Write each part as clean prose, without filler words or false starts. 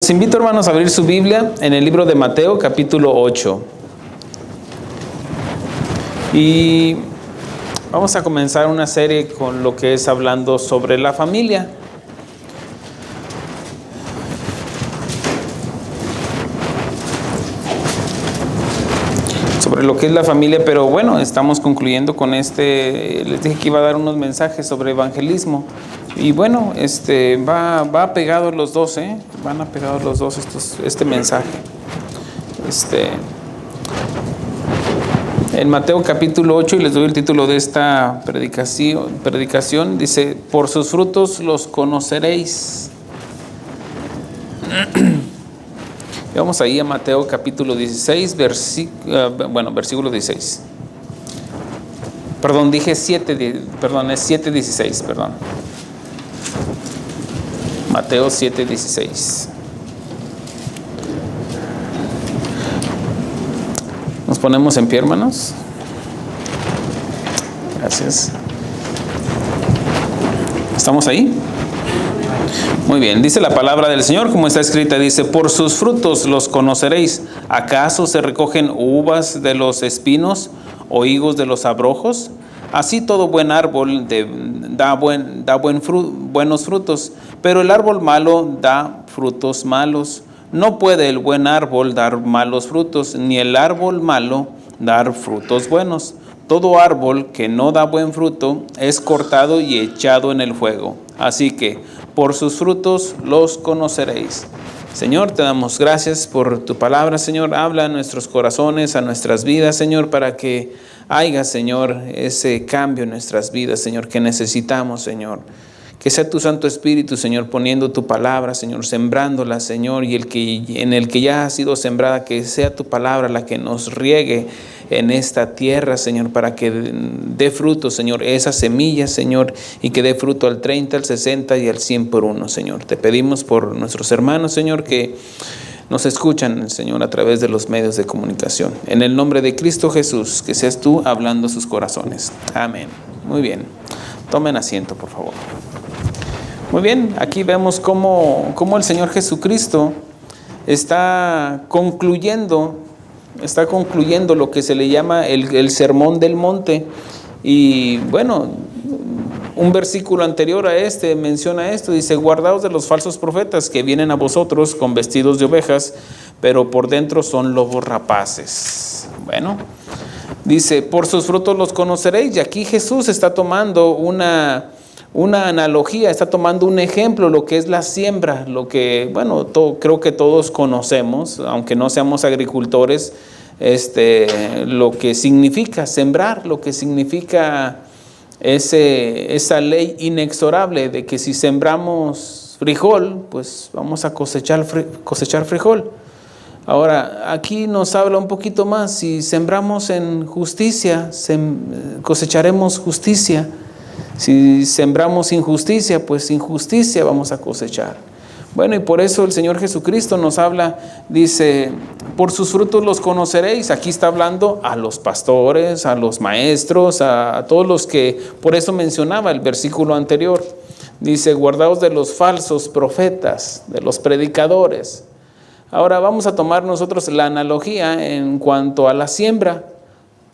Los invito, hermanos, a abrir su Biblia en el libro de Mateo, capítulo 8. Y vamos a comenzar una serie con lo que es hablando sobre la familia. Sobre lo que es la familia, pero bueno, estamos concluyendo con les dije que iba a dar unos mensajes sobre evangelismo. Y bueno, va pegado los dos, van apegados los dos este mensaje. En Mateo capítulo 8, y les doy el título de esta predicación, dice: por sus frutos los conoceréis. Y vamos ahí a Mateo capítulo 16, versículo 16. Perdón, dije 7, perdón, es 7:16, perdón. Mateo 7:16. Nos ponemos en pie, hermanos. Gracias. ¿Estamos ahí? Muy bien, dice la palabra del Señor como está escrita, dice: por sus frutos los conoceréis. ¿Acaso se recogen uvas de los espinos o higos de los abrojos? Así todo buen árbol da buenos frutos, pero el árbol malo da frutos malos. No puede el buen árbol dar malos frutos, ni el árbol malo dar frutos buenos. Todo árbol que no da buen fruto es cortado y echado en el fuego. Así que por sus frutos los conoceréis. Señor, te damos gracias por tu palabra, Señor. Habla a nuestros corazones, a nuestras vidas, Señor, para que haya, Señor, ese cambio en nuestras vidas, Señor, que necesitamos, Señor. Que sea tu Santo Espíritu, Señor, poniendo tu palabra, Señor, sembrándola, Señor, y en el que ya ha sido sembrada, que sea tu palabra la que nos riegue en esta tierra, Señor, para que dé fruto, Señor, esa semilla, Señor, y que dé fruto al 30, al 60 y al 100 por uno, Señor. Te pedimos por nuestros hermanos, Señor, que nos escuchan, Señor, a través de los medios de comunicación. En el nombre de Cristo Jesús, que seas tú hablando a sus corazones. Amén. Muy bien. Tomen asiento, por favor. Muy bien, aquí vemos cómo el Señor Jesucristo está concluyendo lo que se le llama el Sermón del Monte. Y bueno, un versículo anterior a menciona esto, dice: guardaos de los falsos profetas que vienen a vosotros con vestidos de ovejas, pero por dentro son lobos rapaces. Bueno, dice: por sus frutos los conoceréis. Y aquí Jesús está tomando una analogía, está tomando un ejemplo, lo que es la siembra, lo que, bueno, creo que todos conocemos, aunque no seamos agricultores, lo que significa sembrar, lo que significa esa ley inexorable de que si sembramos frijol, pues vamos a cosechar frijol. Ahora, aquí nos habla un poquito más: si sembramos en justicia, cosecharemos justicia. Si sembramos injusticia, pues injusticia vamos a cosechar. Bueno, y por eso el Señor Jesucristo nos habla, dice: por sus frutos los conoceréis. Aquí está hablando a los pastores, a los maestros, a todos los que, por eso mencionaba el versículo anterior. Dice: guardaos de los falsos profetas, de los predicadores. Ahora vamos a tomar nosotros la analogía en cuanto a la siembra,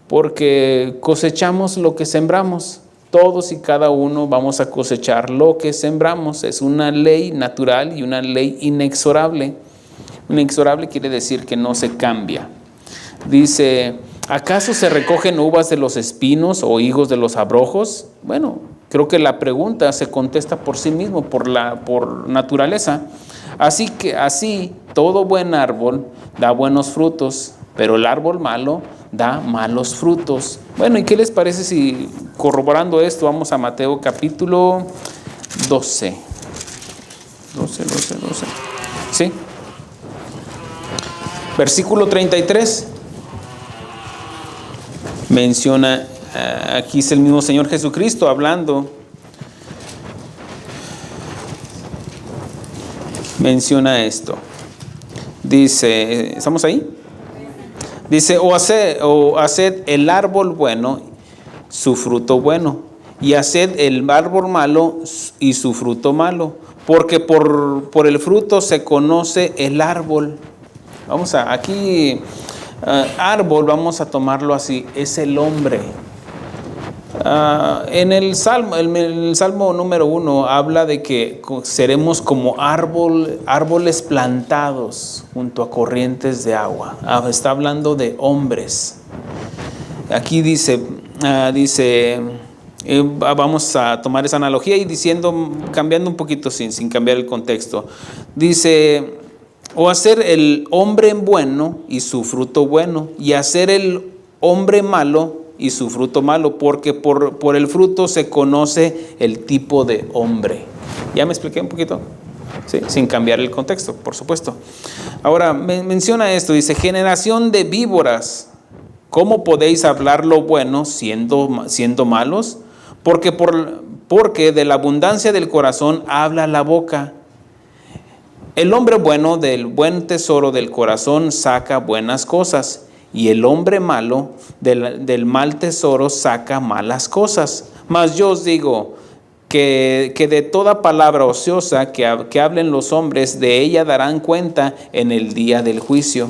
porque cosechamos lo que sembramos. Todos y cada uno vamos a cosechar lo que sembramos. Es una ley natural y una ley inexorable. Inexorable quiere decir que no se cambia. Dice: ¿acaso se recogen uvas de los espinos o higos de los abrojos? Bueno, creo que la pregunta se contesta por sí mismo, por naturaleza. Así todo buen árbol da buenos frutos, pero el árbol malo da malos frutos. Bueno, ¿y qué les parece si, corroborando esto, vamos a Mateo capítulo 12? 12. ¿Sí? Versículo 33. Menciona, aquí es el mismo Señor Jesucristo hablando. Menciona esto. Dice, ¿estamos ahí? Dice: o haced el árbol bueno su fruto bueno, y haced el árbol malo y su fruto malo, porque por el fruto se conoce el árbol. Árbol, vamos a tomarlo así, es el hombre. En el Salmo número 1 habla de que seremos como árboles plantados junto a corrientes de agua. Está hablando de hombres. Aquí dice, vamos a tomar esa analogía y cambiando un poquito sin cambiar el contexto. Dice, o hacer el hombre bueno y su fruto bueno, y hacer el hombre malo y su fruto malo, porque por el fruto se conoce el tipo de hombre. ¿Ya me expliqué un poquito? ¿Sí? Sin cambiar el contexto, por supuesto. Ahora, menciona esto, dice, generación de víboras, ¿cómo podéis hablar lo bueno siendo malos? Porque de la abundancia del corazón habla la boca. El hombre bueno del buen tesoro del corazón saca buenas cosas, y el hombre malo del mal tesoro saca malas cosas. Mas yo os digo que de toda palabra ociosa que hablen los hombres, de ella darán cuenta en el día del juicio.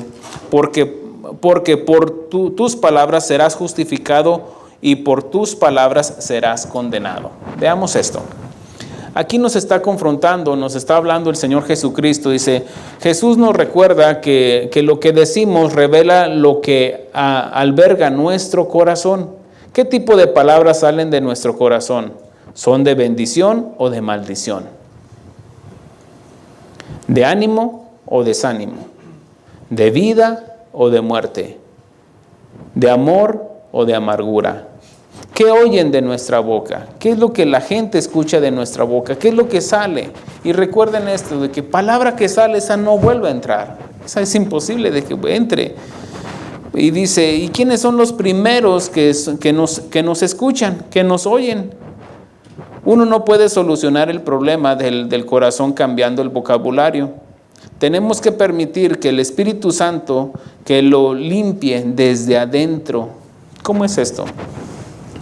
Porque por tus palabras serás justificado, y por tus palabras serás condenado. Veamos esto. Aquí nos está confrontando, nos está hablando el Señor Jesucristo. Dice, Jesús nos recuerda que lo que decimos revela lo que alberga nuestro corazón. ¿Qué tipo de palabras salen de nuestro corazón? ¿Son de bendición o de maldición? ¿De ánimo o desánimo? ¿De vida o de muerte? ¿De amor o de amargura? ¿Qué oyen de nuestra boca? ¿Qué es lo que la gente escucha de nuestra boca? ¿Qué es lo que sale? Y recuerden esto, de que palabra que sale, esa no vuelve a entrar. Esa es imposible de que entre. Y dice, ¿y quiénes son los primeros que nos escuchan, que nos oyen? Uno no puede solucionar el problema del corazón cambiando el vocabulario. Tenemos que permitir que el Espíritu Santo que lo limpie desde adentro. ¿Cómo es esto?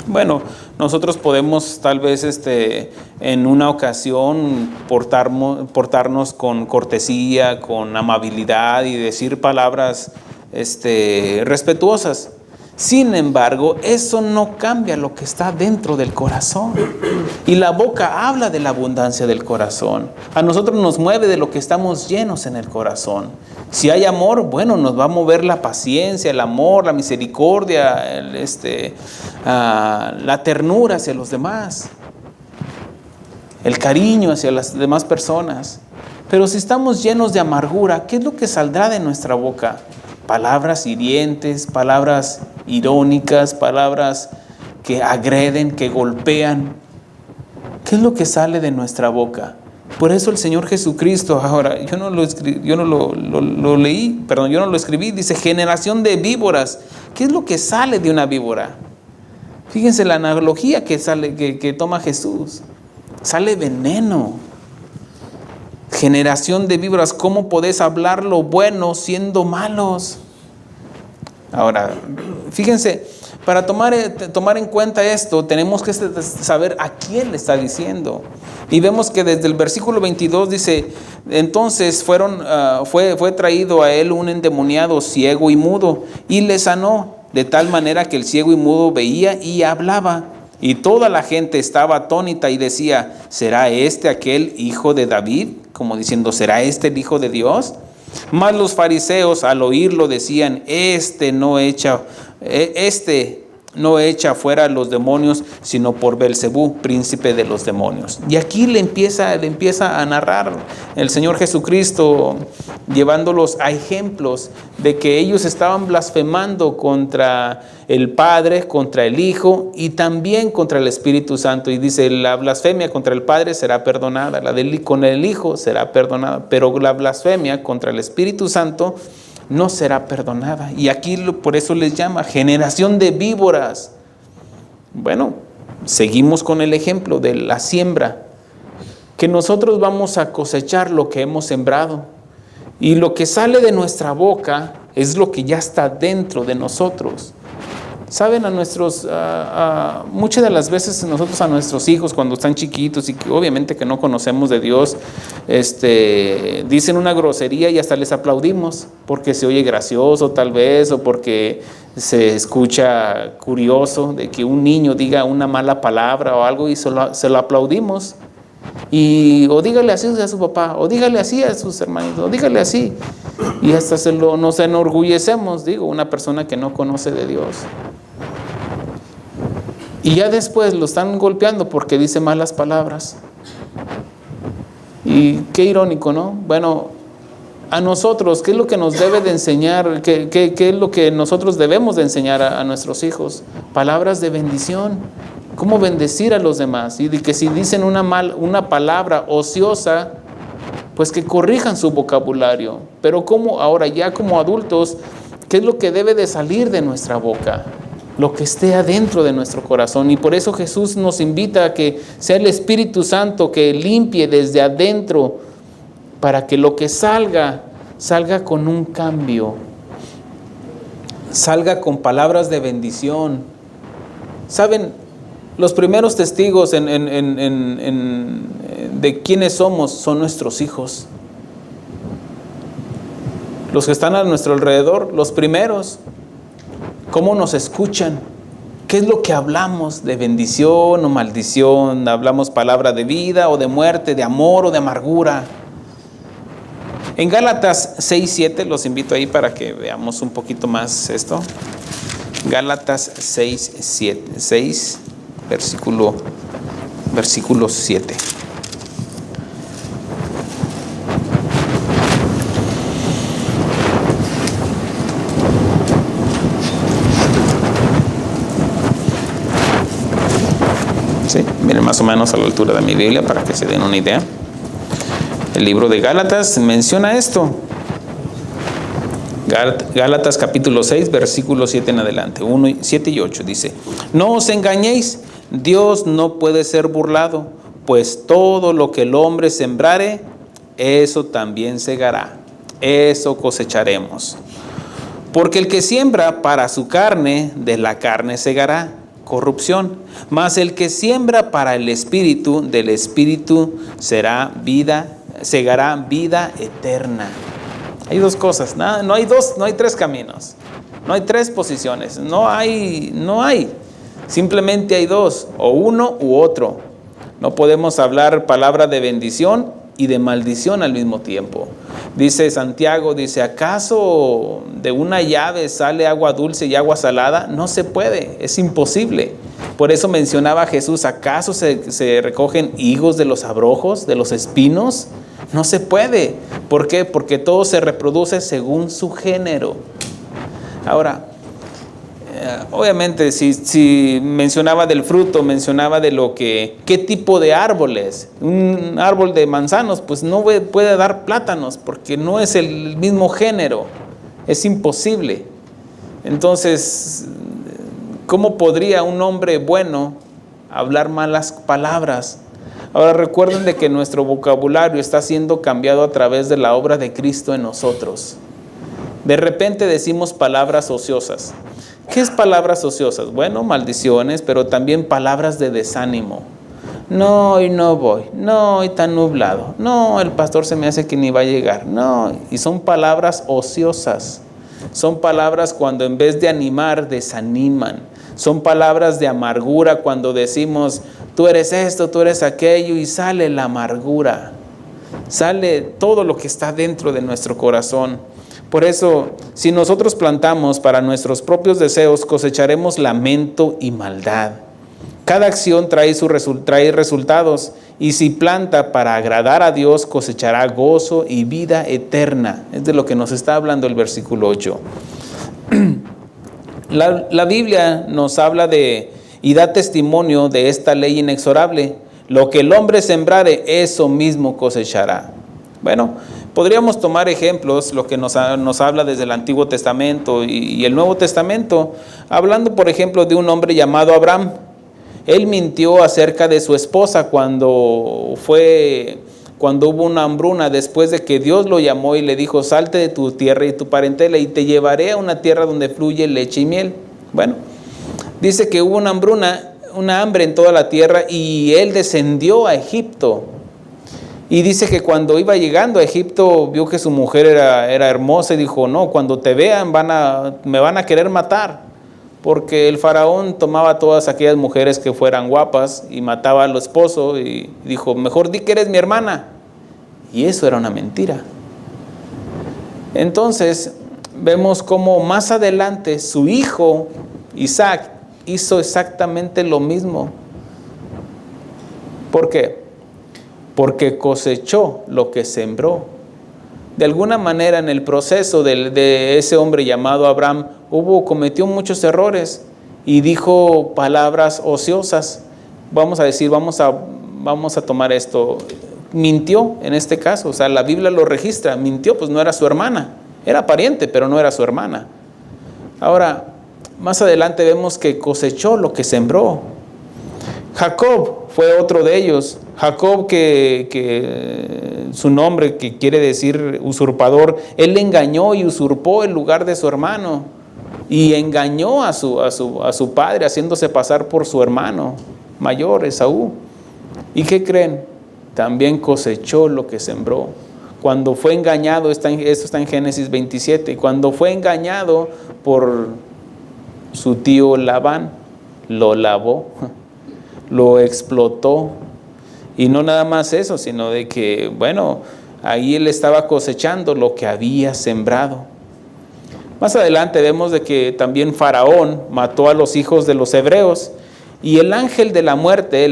Bueno, nosotros podemos tal vez en una ocasión portarnos con cortesía, con amabilidad y decir palabras respetuosas. Sin embargo, eso no cambia lo que está dentro del corazón. Y la boca habla de la abundancia del corazón. A nosotros nos mueve de lo que estamos llenos en el corazón. Si hay amor, bueno, nos va a mover la paciencia, el amor, la misericordia, la ternura hacia los demás, el cariño hacia las demás personas. Pero si estamos llenos de amargura, ¿qué es lo que saldrá de nuestra boca? Palabras hirientes, palabras irónicas, palabras que agreden, que golpean. ¿Qué es lo que sale de nuestra boca? Por eso el Señor Jesucristo, ahora, yo no lo escribí, dice generación de víboras. ¿Qué es lo que sale de una víbora? Fíjense la analogía que toma Jesús. Sale veneno. Generación de víboras, ¿cómo podés hablar lo bueno siendo malos? Ahora, fíjense, para tomar en cuenta esto, tenemos que saber a quién le está diciendo. Y vemos que desde el versículo 22 dice, entonces fue traído a él un endemoniado ciego y mudo, y le sanó, de tal manera que el ciego y mudo veía y hablaba. Y toda la gente estaba atónita y decía, ¿será aquel hijo de David? Como diciendo, ¿será el hijo de Dios? Mas los fariseos al oírlo decían, no echa fuera a los demonios, sino por Belcebú, príncipe de los demonios. Y aquí le empieza a narrar el Señor Jesucristo, llevándolos a ejemplos de que ellos estaban blasfemando contra el Padre, contra el Hijo y también contra el Espíritu Santo. Y dice, la blasfemia contra el Padre será perdonada, con el Hijo será perdonada, pero la blasfemia contra el Espíritu Santo no será perdonada. Y aquí por eso les llama generación de víboras. Bueno, seguimos con el ejemplo de la siembra, que nosotros vamos a cosechar lo que hemos sembrado. Y lo que sale de nuestra boca es lo que ya está dentro de nosotros. Saben, muchas de las veces nosotros a nuestros hijos cuando están chiquitos y que obviamente que no conocemos de Dios, dicen una grosería y hasta les aplaudimos porque se oye gracioso tal vez, o porque se escucha curioso de que un niño diga una mala palabra o algo y se lo aplaudimos. O dígale así a su papá, o dígale así a sus hermanitos, o dígale así. Y hasta nos enorgullecemos, una persona que no conoce de Dios. Y ya después lo están golpeando porque dice malas palabras. Y qué irónico, ¿no? Bueno, a nosotros, ¿qué es lo que nos debe de enseñar? ¿Qué es lo que nosotros debemos de enseñar a nuestros hijos? Palabras de bendición. Cómo bendecir a los demás. Y de que si dicen una palabra ociosa, pues que corrijan su vocabulario. Pero ahora ya como adultos, ¿qué es lo que debe de salir de nuestra boca? Lo que esté adentro de nuestro corazón. Y por eso Jesús nos invita a que sea el Espíritu Santo que limpie desde adentro, para que lo que salga con un cambio, salga con palabras de bendición. ¿Saben? Los primeros testigos de quiénes somos son nuestros hijos. Los que están a nuestro alrededor, los primeros. ¿Cómo nos escuchan? ¿Qué es lo que hablamos? ¿De bendición o maldición? ¿Hablamos palabra de vida o de muerte, de amor o de amargura? En Gálatas 6:7, los invito ahí para que veamos un poquito más esto. Gálatas 6, versículo 7. Sí, miren, más o menos a la altura de mi Biblia para que se den una idea. El libro de Gálatas menciona esto. Gálatas capítulo 6, versículo 7 en adelante, 7 y 8 dice: No os engañéis, Dios no puede ser burlado, pues todo lo que el hombre sembrare, eso también segará, eso cosecharemos. Porque el que siembra para su carne, de la carne segará corrupción, mas el que siembra para el Espíritu, del Espíritu segará vida eterna. Hay dos cosas, no hay tres caminos, no hay tres posiciones, no hay, simplemente hay dos, o uno u otro. No podemos hablar palabra de bendición y de maldición al mismo tiempo. Dice Santiago, ¿acaso de una llave sale agua dulce y agua salada? No se puede, es imposible. Por eso mencionaba Jesús, ¿acaso se recogen higos de los abrojos, de los espinos? No se puede. ¿Por qué? Porque todo se reproduce según su género. Ahora, obviamente, si mencionaba del fruto, mencionaba de qué tipo de árboles. Un árbol de manzanos, pues no puede dar plátanos, porque no es el mismo género. Es imposible. Entonces, ¿cómo podría un hombre bueno hablar malas palabras? Ahora recuerden de que nuestro vocabulario está siendo cambiado a través de la obra de Cristo en nosotros. De repente decimos palabras ociosas. ¿Qué es palabras ociosas? Bueno, maldiciones, pero también palabras de desánimo. No, hoy no voy. No, hoy está nublado. No, el pastor se me hace que ni va a llegar. No, y son palabras ociosas. Son palabras cuando en vez de animar, desaniman. Son palabras de amargura cuando decimos, tú eres esto, tú eres aquello, y sale la amargura. Sale todo lo que está dentro de nuestro corazón. Por eso, si nosotros plantamos para nuestros propios deseos, cosecharemos lamento y maldad. Cada acción trae resultados, y si planta para agradar a Dios, cosechará gozo y vida eterna. Es de lo que nos está hablando el versículo 8. La Biblia nos habla y da testimonio de esta ley inexorable. Lo que el hombre sembrare, eso mismo cosechará. Bueno, podríamos tomar ejemplos, lo que nos habla desde el Antiguo Testamento y el Nuevo Testamento, hablando por ejemplo de un hombre llamado Abraham. Él mintió acerca de su esposa cuando hubo una hambruna, después de que Dios lo llamó y le dijo, salte de tu tierra y tu parentela y te llevaré a una tierra donde fluye leche y miel. Bueno, Dice que hubo una hambre en toda la tierra y él descendió a Egipto. Y dice que cuando iba llegando a Egipto vio que su mujer era hermosa y dijo, no, cuando te vean me van a querer matar. Porque el faraón tomaba todas aquellas mujeres que fueran guapas y mataba al esposo y dijo, mejor di que eres mi hermana. Y eso era una mentira. Entonces vemos cómo más adelante su hijo Isaac hizo exactamente lo mismo. ¿Por qué? Porque cosechó lo que sembró. De alguna manera en el proceso de ese hombre llamado Abraham cometió muchos errores y dijo palabras ociosas. Vamos a decir, vamos a tomar esto. Mintió en este caso, o sea, la Biblia lo registra. Mintió, pues no era su hermana. Era pariente, pero no era su hermana. Ahora, más adelante vemos que cosechó lo que sembró. Jacob fue otro de ellos. Jacob, que su nombre, que quiere decir usurpador, él engañó y usurpó el lugar de su hermano y engañó a su padre, haciéndose pasar por su hermano mayor, Esaú. ¿Y qué creen? También cosechó lo que sembró. Cuando fue engañado, esto está en Génesis 27, cuando fue engañado por su tío Labán, lo lavó, lo explotó. Y no nada más eso, sino de que, bueno, ahí él estaba cosechando lo que había sembrado. Más adelante vemos de que también Faraón mató a los hijos de los hebreos y el ángel de la muerte,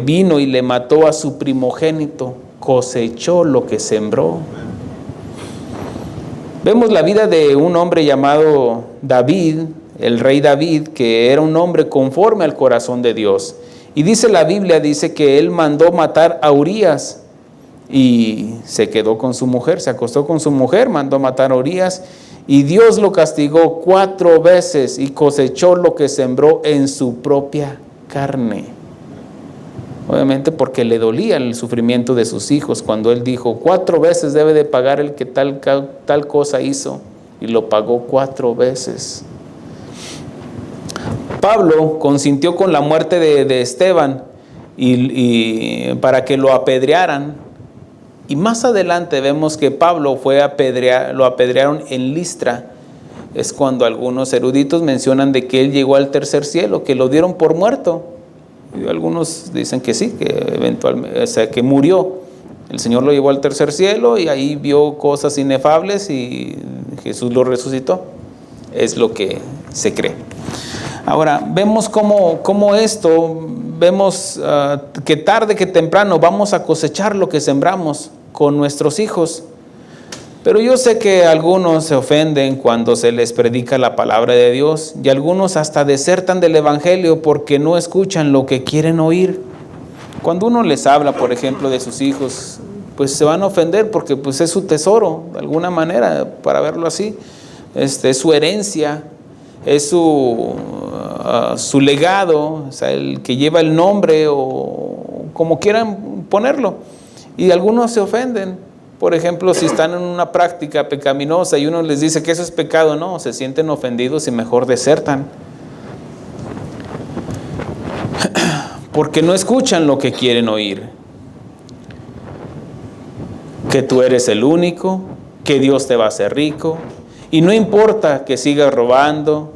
vino y le mató a su primogénito, cosechó lo que sembró. Vemos la vida de un hombre llamado David, el rey David, que era un hombre conforme al corazón de Dios. Y dice la Biblia, dice que él mandó matar a Urías y se quedó con su mujer, se acostó con su mujer, mandó matar a Urías y Dios lo castigó 4 veces y cosechó lo que sembró en su propia carne. Obviamente porque le dolía el sufrimiento de sus hijos cuando él dijo 4 veces debe de pagar el que tal cosa hizo, y lo pagó 4 veces. Pablo consintió con la muerte de Esteban y para que lo apedrearan. Y más adelante vemos que Pablo lo apedrearon en Listra. Es cuando algunos eruditos mencionan de que él llegó al tercer cielo, que lo dieron por muerto. Y algunos dicen que sí, que eventualmente, o sea, que murió. El Señor lo llevó al tercer cielo y ahí vio cosas inefables y Jesús lo resucitó. Es lo que se cree. Ahora, vemos cómo esto, vemos que tarde que temprano vamos a cosechar lo que sembramos con nuestros hijos. Pero yo sé que algunos se ofenden cuando se les predica la palabra de Dios y algunos hasta desertan del evangelio porque no escuchan lo que quieren oír. Cuando uno les habla, por ejemplo, de sus hijos, pues se van a ofender porque pues es su tesoro, de alguna manera, para verlo así. Es su herencia, es su legado, o sea, el que lleva el nombre o como quieran ponerlo. Y algunos se ofenden. Por ejemplo, si están en una práctica pecaminosa y uno les dice que eso es pecado, no, se sienten ofendidos y mejor desertan. Porque no escuchan lo que quieren oír. Que tú eres el único, que Dios te va a hacer rico. Y no importa que sigas robando,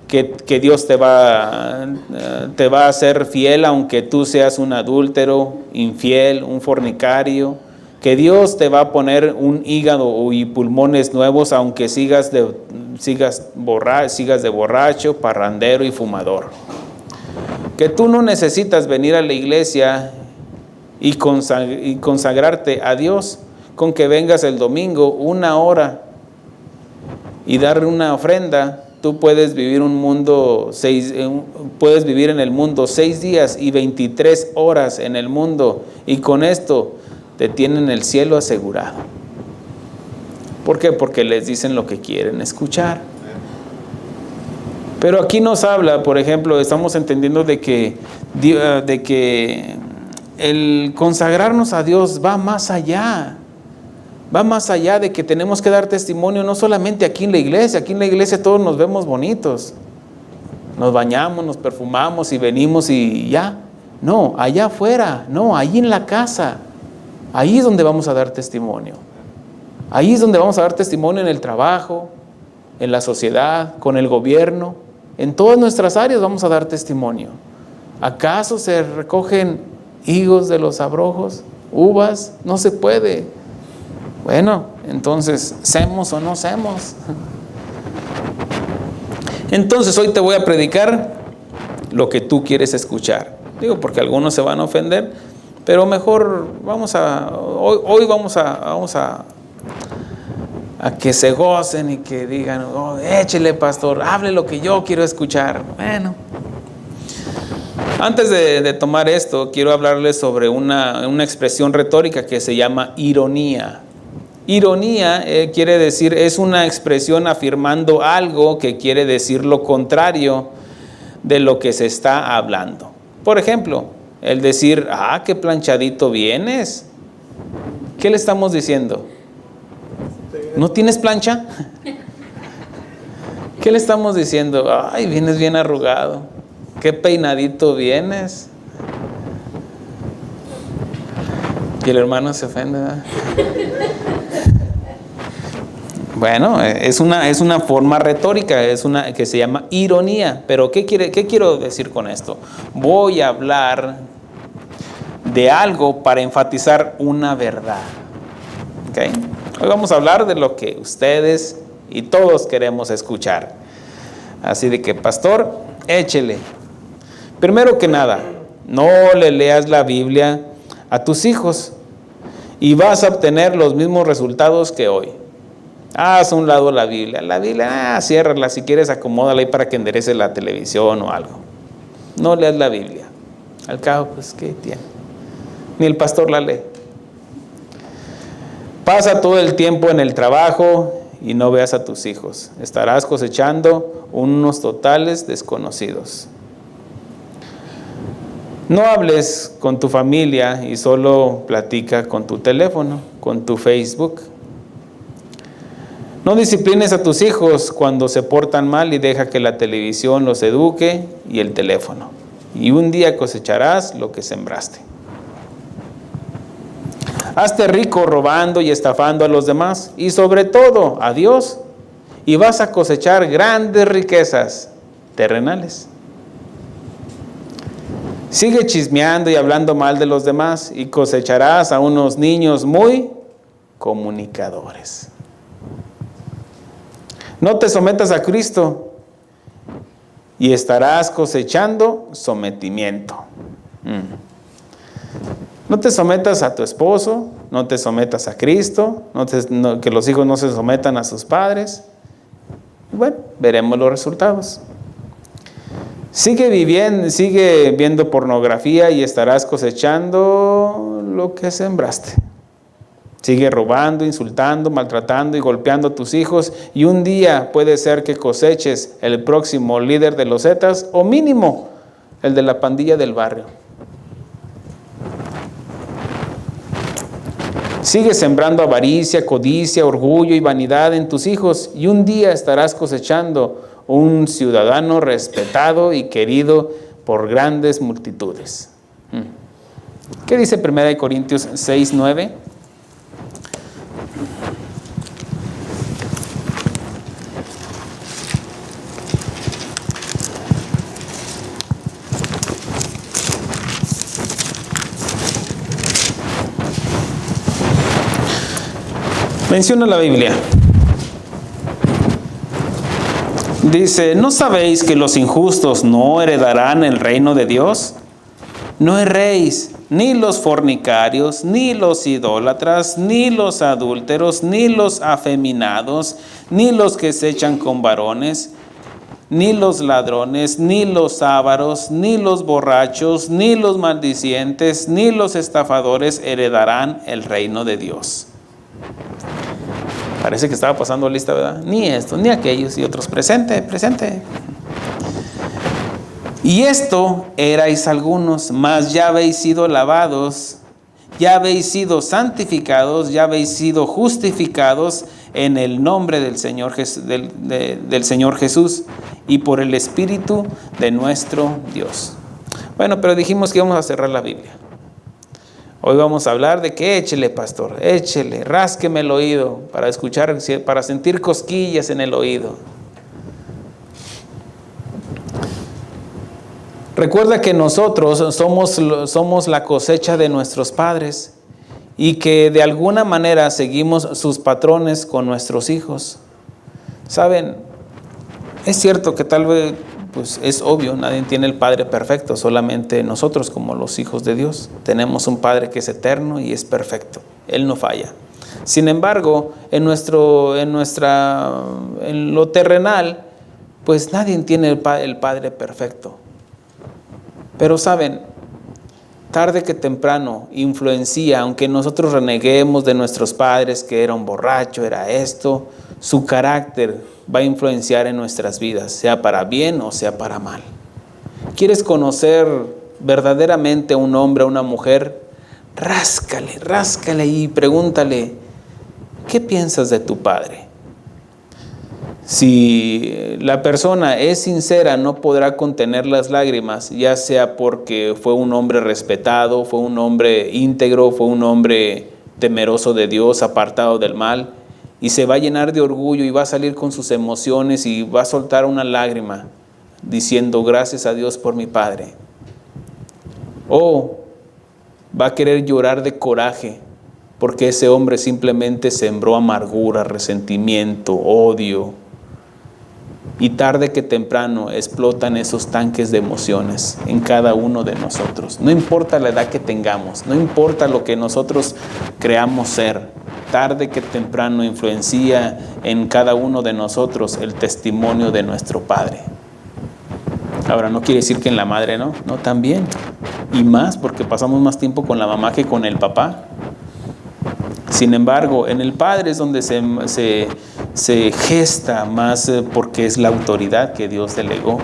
que Dios te va a hacer fiel aunque tú seas un adúltero, infiel, un fornicario. Que Dios te va a poner un hígado y pulmones nuevos aunque sigas de borracho, parrandero y fumador. Que tú no necesitas venir a la iglesia y consagrarte a Dios con que vengas el domingo 1 hora y darle una ofrenda. Tú puedes vivir puedes vivir en el mundo 6 días y 23 horas en el mundo, y con esto te tienen el cielo asegurado. ¿Por qué? Porque les dicen lo que quieren escuchar. Pero aquí nos habla, por ejemplo, estamos entendiendo de que el consagrarnos a Dios va más allá. Va más allá de que tenemos que dar testimonio no solamente aquí en la iglesia todos nos vemos bonitos. nos bañamos, nos perfumamos y venimos y ya. No, allá afuera, no, ahí en la casa. Ahí es donde vamos a dar testimonio. Ahí es donde vamos a dar testimonio en el trabajo, en la sociedad, con el gobierno. En todas nuestras áreas vamos a dar testimonio. ¿Acaso se recogen higos de los abrojos? ¿Uvas? No se puede. Bueno, entonces, ¿semos o no semos? Entonces hoy te voy a predicar lo que tú quieres escuchar. Digo, porque algunos se van a ofender, pero mejor hoy vamos a que se gocen y que digan, oh, échele pastor, hable lo que yo quiero escuchar. Bueno, antes de tomar esto, quiero hablarles sobre una expresión retórica que se llama ironía. Ironía quiere decir, es una expresión afirmando algo que quiere decir lo contrario de lo que se está hablando. Por ejemplo, el decir, qué planchadito vienes. ¿Qué le estamos diciendo? ¿No tienes plancha? ¿Qué le estamos diciendo? Ay, vienes bien arrugado. Qué peinadito vienes. Y el hermano se ofende, ¿verdad? Bueno, es una forma retórica, que se llama ironía. Pero ¿qué quiero decir con esto? Voy a hablar de algo para enfatizar una verdad. ¿Okay? Hoy vamos a hablar de lo que ustedes y todos queremos escuchar. Así de que, pastor, échele. Primero que nada, no le leas la Biblia a tus hijos y vas a obtener los mismos resultados que hoy. Haz a un lado la Biblia. La Biblia, ciérrala. Si quieres, acomódala ahí para que enderece la televisión o algo. No leas la Biblia. Al cabo, pues, ¿qué tiene? Ni el pastor la lee. Pasa todo el tiempo en el trabajo y no veas a tus hijos. Estarás cosechando unos totales desconocidos. No hables con tu familia y solo platica con tu teléfono, con tu Facebook. No disciplines a tus hijos cuando se portan mal y deja que la televisión los eduque y el teléfono. Y un día cosecharás lo que sembraste. Hazte rico robando y estafando a los demás y sobre todo a Dios, y vas a cosechar grandes riquezas terrenales. Sigue chismeando y hablando mal de los demás y cosecharás a unos niños muy comunicadores. No te sometas a Cristo y estarás cosechando sometimiento. No te sometas a tu esposo, no te sometas a Cristo, que los hijos no se sometan a sus padres. Bueno, veremos los resultados. Sigue viendo pornografía y estarás cosechando lo que sembraste. Sigue robando, insultando, maltratando y golpeando a tus hijos y un día puede ser que coseches el próximo líder de los Zetas o mínimo el de la pandilla del barrio. Sigue sembrando avaricia, codicia, orgullo y vanidad en tus hijos y un día estarás cosechando un ciudadano respetado y querido por grandes multitudes. ¿Qué dice 1 Corintios 6:9? Menciona la Biblia. Dice, ¿no sabéis que los injustos no heredarán el reino de Dios? No erréis, ni los fornicarios, ni los idólatras, ni los adúlteros, ni los afeminados, ni los que se echan con varones, ni los ladrones, ni los ávaros, ni los borrachos, ni los maldicientes, ni los estafadores heredarán el reino de Dios. Parece que estaba pasando lista, ¿verdad? Ni estos, ni aquellos y otros. Presente. Y esto erais algunos, mas ya habéis sido lavados, ya habéis sido santificados, ya habéis sido justificados en el nombre del Señor Jesús y por el Espíritu de nuestro Dios. Bueno, pero dijimos que íbamos a cerrar la Biblia. Hoy vamos a hablar de que échele, pastor, échele, rásqueme el oído para escuchar, para sentir cosquillas en el oído. Recuerda que nosotros somos la cosecha de nuestros padres y que de alguna manera seguimos sus patrones con nuestros hijos. ¿Saben? Es cierto que tal vez, pues es obvio, nadie tiene el Padre perfecto, solamente nosotros como los hijos de Dios. Tenemos un Padre que es eterno y es perfecto, Él no falla. Sin embargo, en lo terrenal, pues nadie tiene el Padre perfecto. Pero saben, tarde que temprano influencia, aunque nosotros reneguemos de nuestros padres, que era un borracho, era esto, su carácter va a influenciar en nuestras vidas, sea para bien o sea para mal. ¿Quieres conocer verdaderamente a un hombre o una mujer? Ráscale y pregúntale, ¿qué piensas de tu padre? Si la persona es sincera, no podrá contener las lágrimas, ya sea porque fue un hombre respetado, fue un hombre íntegro, fue un hombre temeroso de Dios, apartado del mal, y se va a llenar de orgullo y va a salir con sus emociones y va a soltar una lágrima diciendo gracias a Dios por mi padre. O va a querer llorar de coraje porque ese hombre simplemente sembró amargura, resentimiento, odio. Y tarde que temprano explotan esos tanques de emociones en cada uno de nosotros. No importa la edad que tengamos, no importa lo que nosotros creamos ser, tarde que temprano influencia en cada uno de nosotros el testimonio de nuestro Padre. Ahora, no quiere decir que en la madre no también. Y más porque pasamos más tiempo con la mamá que con el papá. Sin embargo, en el Padre es donde se gesta más porque es la autoridad que Dios delegó.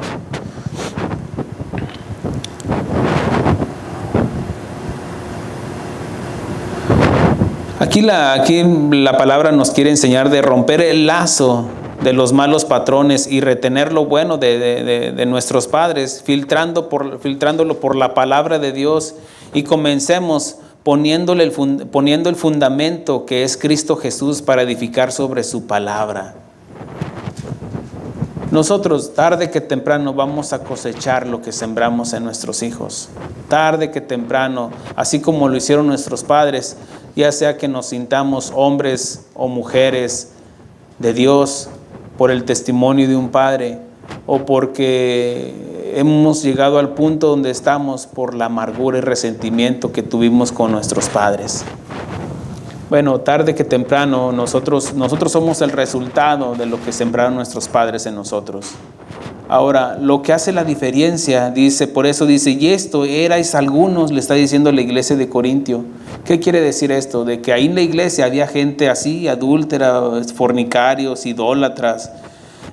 Aquí la palabra nos quiere enseñar de romper el lazo de los malos patrones y retener lo bueno de nuestros padres, filtrándolo por la palabra de Dios, y comencemos poniendo el fundamento que es Cristo Jesús para edificar sobre su palabra. Nosotros tarde que temprano vamos a cosechar lo que sembramos en nuestros hijos. Tarde que temprano, así como lo hicieron nuestros padres, ya sea que nos sintamos hombres o mujeres de Dios por el testimonio de un padre, o porque hemos llegado al punto donde estamos por la amargura y resentimiento que tuvimos con nuestros padres. Bueno, tarde que temprano nosotros somos el resultado de lo que sembraron nuestros padres en nosotros. Ahora, lo que hace la diferencia, dice, por eso dice, y esto erais algunos, le está diciendo la iglesia de Corintio. ¿Qué quiere decir esto? De que ahí en la iglesia había gente así, adúltera, fornicarios, idólatras,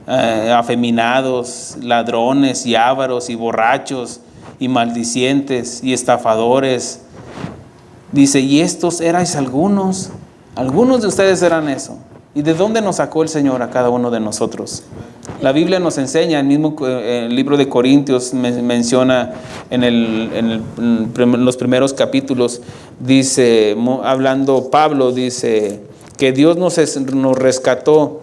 afeminados, ladrones y ávaros y borrachos y maldicientes y estafadores. Dice, y estos erais algunos de ustedes eran eso. ¿Y de dónde nos sacó el Señor a cada uno de nosotros? La Biblia nos enseña, el mismo libro de Corintios menciona en los primeros capítulos, dice, hablando Pablo, dice que Dios nos rescató,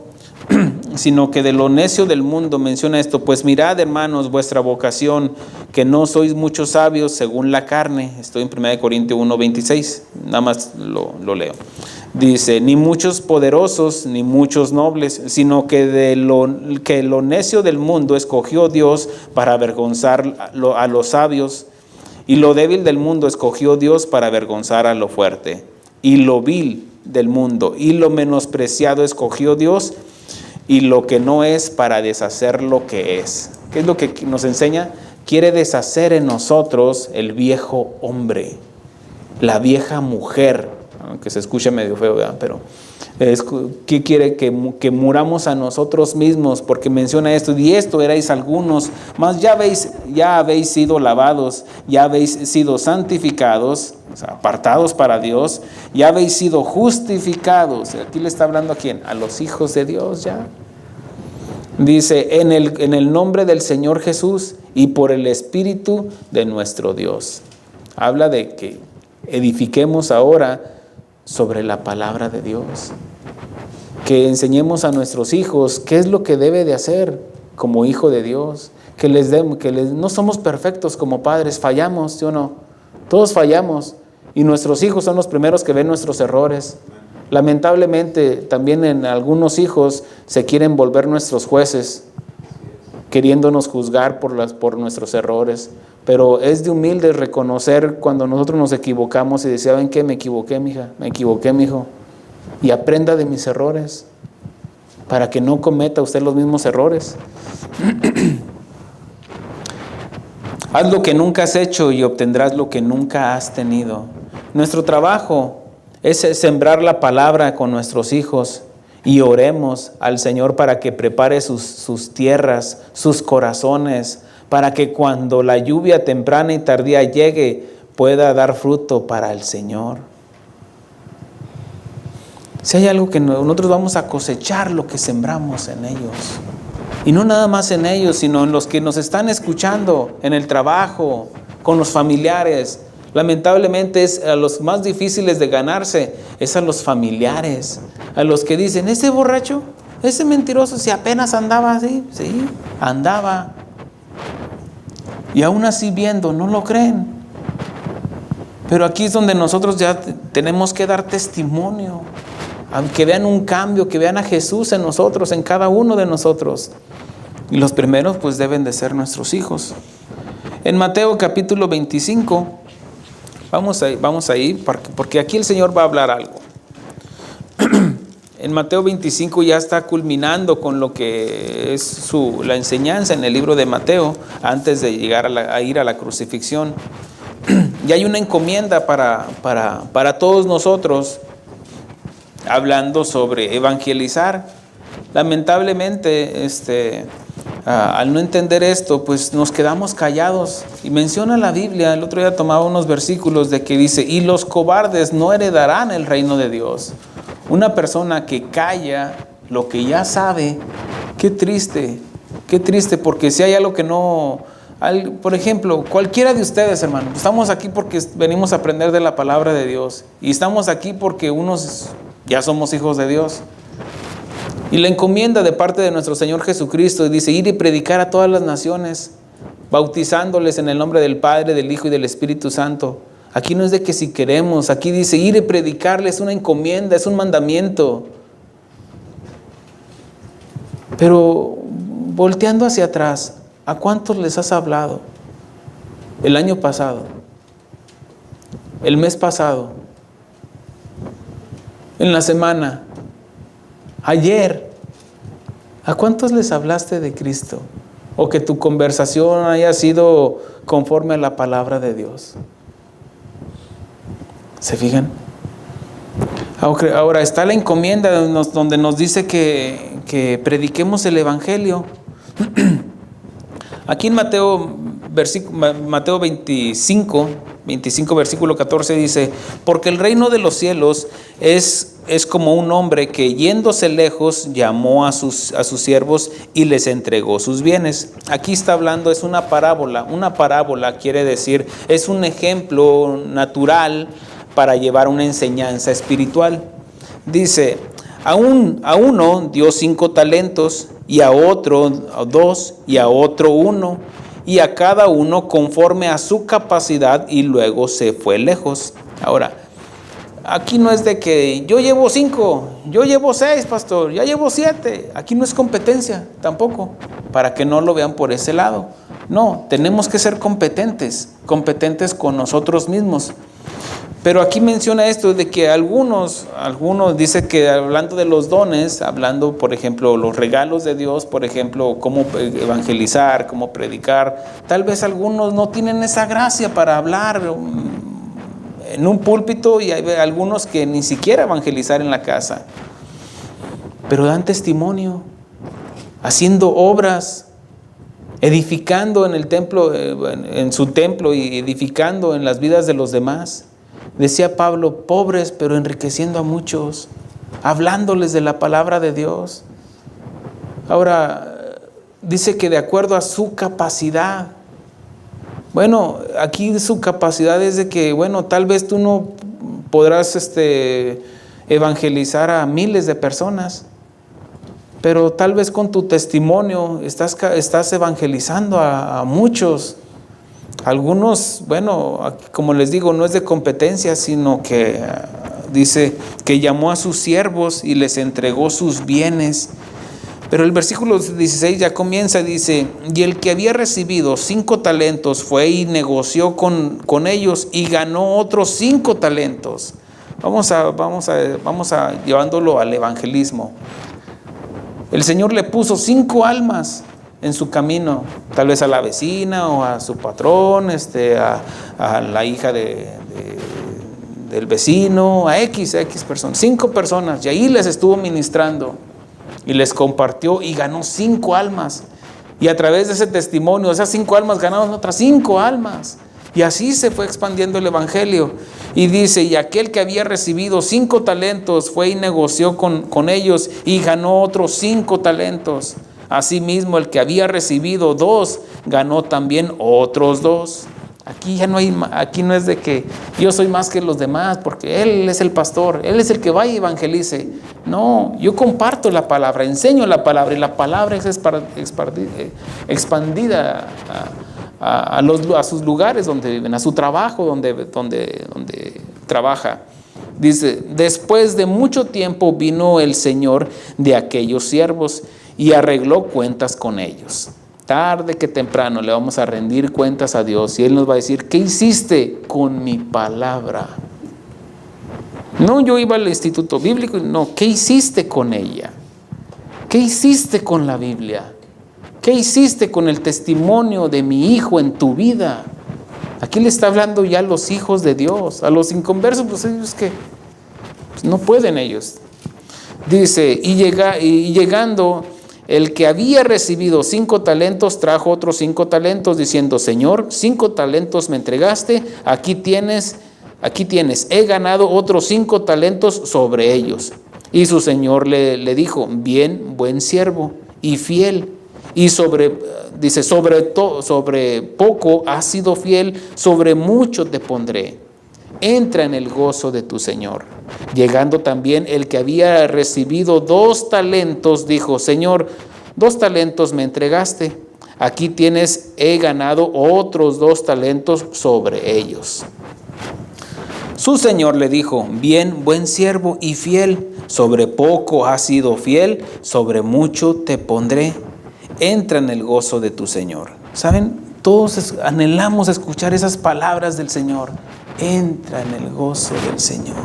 sino que de lo necio del mundo, menciona esto, pues mirad, hermanos, vuestra vocación, que no sois muchos sabios según la carne. Estoy en 1 Corintios 1:26, nada más lo leo. Dice, ni muchos poderosos, ni muchos nobles, sino que lo necio del mundo escogió Dios para avergonzar a los sabios, y lo débil del mundo escogió Dios para avergonzar a lo fuerte, y lo vil del mundo y lo menospreciado escogió Dios, y lo que no es para deshacer lo que es. ¿Qué es lo que nos enseña? Quiere deshacer en nosotros el viejo hombre, la vieja mujer, aunque se escucha medio feo, ¿verdad? Pero ¿qué quiere? Que muramos a nosotros mismos, porque menciona esto, y esto erais algunos, mas ya habéis sido lavados, ya habéis sido santificados, o sea, apartados para Dios, ya habéis sido justificados. Aquí le está hablando ¿a quién? A los hijos de Dios ya. Dice, en el nombre del Señor Jesús y por el Espíritu de nuestro Dios. Habla de que edifiquemos ahora sobre la palabra de Dios. Que enseñemos a nuestros hijos qué es lo que debe de hacer como hijo de Dios. No somos perfectos como padres, fallamos, ¿sí o no? Todos fallamos y nuestros hijos son los primeros que ven nuestros errores. Lamentablemente también en algunos hijos se quieren volver nuestros jueces, queriéndonos juzgar por nuestros errores. Pero es de humilde reconocer cuando nosotros nos equivocamos y decir, ¿saben qué? Me equivoqué, mija, me equivoqué, mijo. Y aprenda de mis errores para que no cometa usted los mismos errores. Haz lo que nunca has hecho y obtendrás lo que nunca has tenido. Nuestro trabajo es sembrar la palabra con nuestros hijos y oremos al Señor para que prepare sus tierras, sus corazones, para que cuando la lluvia temprana y tardía llegue pueda dar fruto para el Señor. Si hay algo que nosotros vamos a cosechar, lo que sembramos en ellos. Y no nada más en ellos, sino en los que nos están escuchando, en el trabajo, con los familiares. Lamentablemente es a los más difíciles de ganarse, es a los familiares, a los que dicen, ese borracho, ese mentiroso, si apenas andaba así, sí, andaba. Y aún así viendo, no lo creen. Pero aquí es donde nosotros ya tenemos que dar testimonio, que vean un cambio, que vean a Jesús en nosotros, en cada uno de nosotros. Y los primeros pues deben de ser nuestros hijos. En Mateo capítulo 25, vamos ahí, porque aquí el Señor va a hablar algo. En Mateo 25 ya está culminando con lo que es la enseñanza en el libro de Mateo, antes de llegar a ir a la crucifixión. Y hay una encomienda para todos nosotros, hablando sobre evangelizar. Lamentablemente, al no entender esto, pues nos quedamos callados. Y menciona la Biblia, el otro día tomaba unos versículos de que dice, y los cobardes no heredarán el reino de Dios. Una persona que calla lo que ya sabe, qué triste, porque si hay algo que no... Por ejemplo, cualquiera de ustedes, hermano, estamos aquí porque venimos a aprender de la palabra de Dios. Y estamos aquí porque unos ya somos hijos de Dios. Y la encomienda de parte de nuestro Señor Jesucristo dice, ir y predicar a todas las naciones, bautizándoles en el nombre del Padre, del Hijo y del Espíritu Santo. Aquí no es de que si queremos, aquí dice ir y predicarles, es una encomienda, es un mandamiento. Pero volteando hacia atrás, ¿a cuántos les has hablado? El año pasado, el mes pasado, en la semana, ayer, ¿a cuántos les hablaste de Cristo? O que tu conversación haya sido conforme a la palabra de Dios. ¿Se fijan? Ahora está la encomienda donde nos dice que prediquemos el Evangelio. Aquí en Mateo 25, versículo 14 dice, porque el reino de los cielos es como un hombre que yéndose lejos llamó a sus siervos y les entregó sus bienes. Aquí está hablando, es una parábola. Una parábola quiere decir, es un ejemplo natural para llevar una enseñanza espiritual. Dice, a uno dio 5 talentos, y a otro 2, y a otro 1, y a cada uno conforme a su capacidad, y luego se fue lejos. Ahora, aquí no es de que yo llevo 5, yo llevo 6, pastor, ya llevo 7. Aquí no es competencia tampoco, para que no lo vean por ese lado. No, tenemos que ser competentes con nosotros mismos. Pero aquí menciona esto de que algunos dice que hablando de los dones, hablando por ejemplo los regalos de Dios, por ejemplo cómo evangelizar, cómo predicar, tal vez algunos no tienen esa gracia para hablar en un púlpito, y hay algunos que ni siquiera evangelizar en la casa, pero dan testimonio, haciendo obras, edificando en el templo, en su templo, y edificando en las vidas de los demás. Decía Pablo, pobres pero enriqueciendo a muchos, hablándoles de la palabra de Dios. Ahora, dice que de acuerdo a su capacidad. Bueno, aquí su capacidad es de que, bueno, tal vez tú no podrás evangelizar a miles de personas, pero tal vez con tu testimonio estás evangelizando a muchos. Algunos, bueno, como les digo, no es de competencia, sino que dice que llamó a sus siervos y les entregó sus bienes. Pero el versículo 16 ya comienza, dice, y el que había recibido 5 talentos fue y negoció con ellos y ganó otros 5 talentos. Vamos a llevándolo al evangelismo. El Señor le puso 5 almas en su camino, tal vez a la vecina o a su patrón, a la hija del vecino, a X personas, 5 personas, y ahí les estuvo ministrando y les compartió y ganó 5 almas. Y a través de ese testimonio, esas 5 almas ganaron otras 5 almas. Y así se fue expandiendo el evangelio. Y dice, y aquel que había recibido 5 talentos fue y negoció con ellos y ganó otros 5 talentos. Asimismo, el que había recibido 2 ganó también otros 2. Aquí no es de que yo soy más que los demás, porque Él es el pastor, Él es el que vaya y evangelice. No, yo comparto la palabra, enseño la palabra, y la palabra es expandida a sus lugares donde viven, a su trabajo donde trabaja. Dice, después de mucho tiempo vino el Señor de aquellos siervos y arregló cuentas con ellos. Tarde que temprano le vamos a rendir cuentas a Dios y Él nos va a decir, ¿qué hiciste con mi palabra? No, yo iba al instituto bíblico, no, ¿qué hiciste con ella? ¿Qué hiciste con la Biblia? ¿Qué hiciste con el testimonio de mi hijo en tu vida? Aquí le está hablando ya a los hijos de Dios, a los inconversos, pues ellos que pues no pueden ellos. Dice, y llegando el que había recibido 5 talentos trajo otros 5 talentos diciendo, Señor, 5 talentos me entregaste, aquí tienes, he ganado otros 5 talentos sobre ellos. Y su Señor le dijo, bien, buen siervo y fiel, y sobre poco has sido fiel, sobre mucho te pondré. Entra en el gozo de tu Señor. Llegando también el que había recibido 2 talentos, dijo, Señor, 2 talentos me entregaste, aquí tienes, he ganado otros 2 talentos sobre ellos. Su Señor le dijo, bien, buen siervo y fiel, sobre poco has sido fiel, sobre mucho te pondré. Entra en el gozo de tu Señor. ¿Saben? Todos anhelamos escuchar esas palabras del Señor. Entra en el gozo del Señor.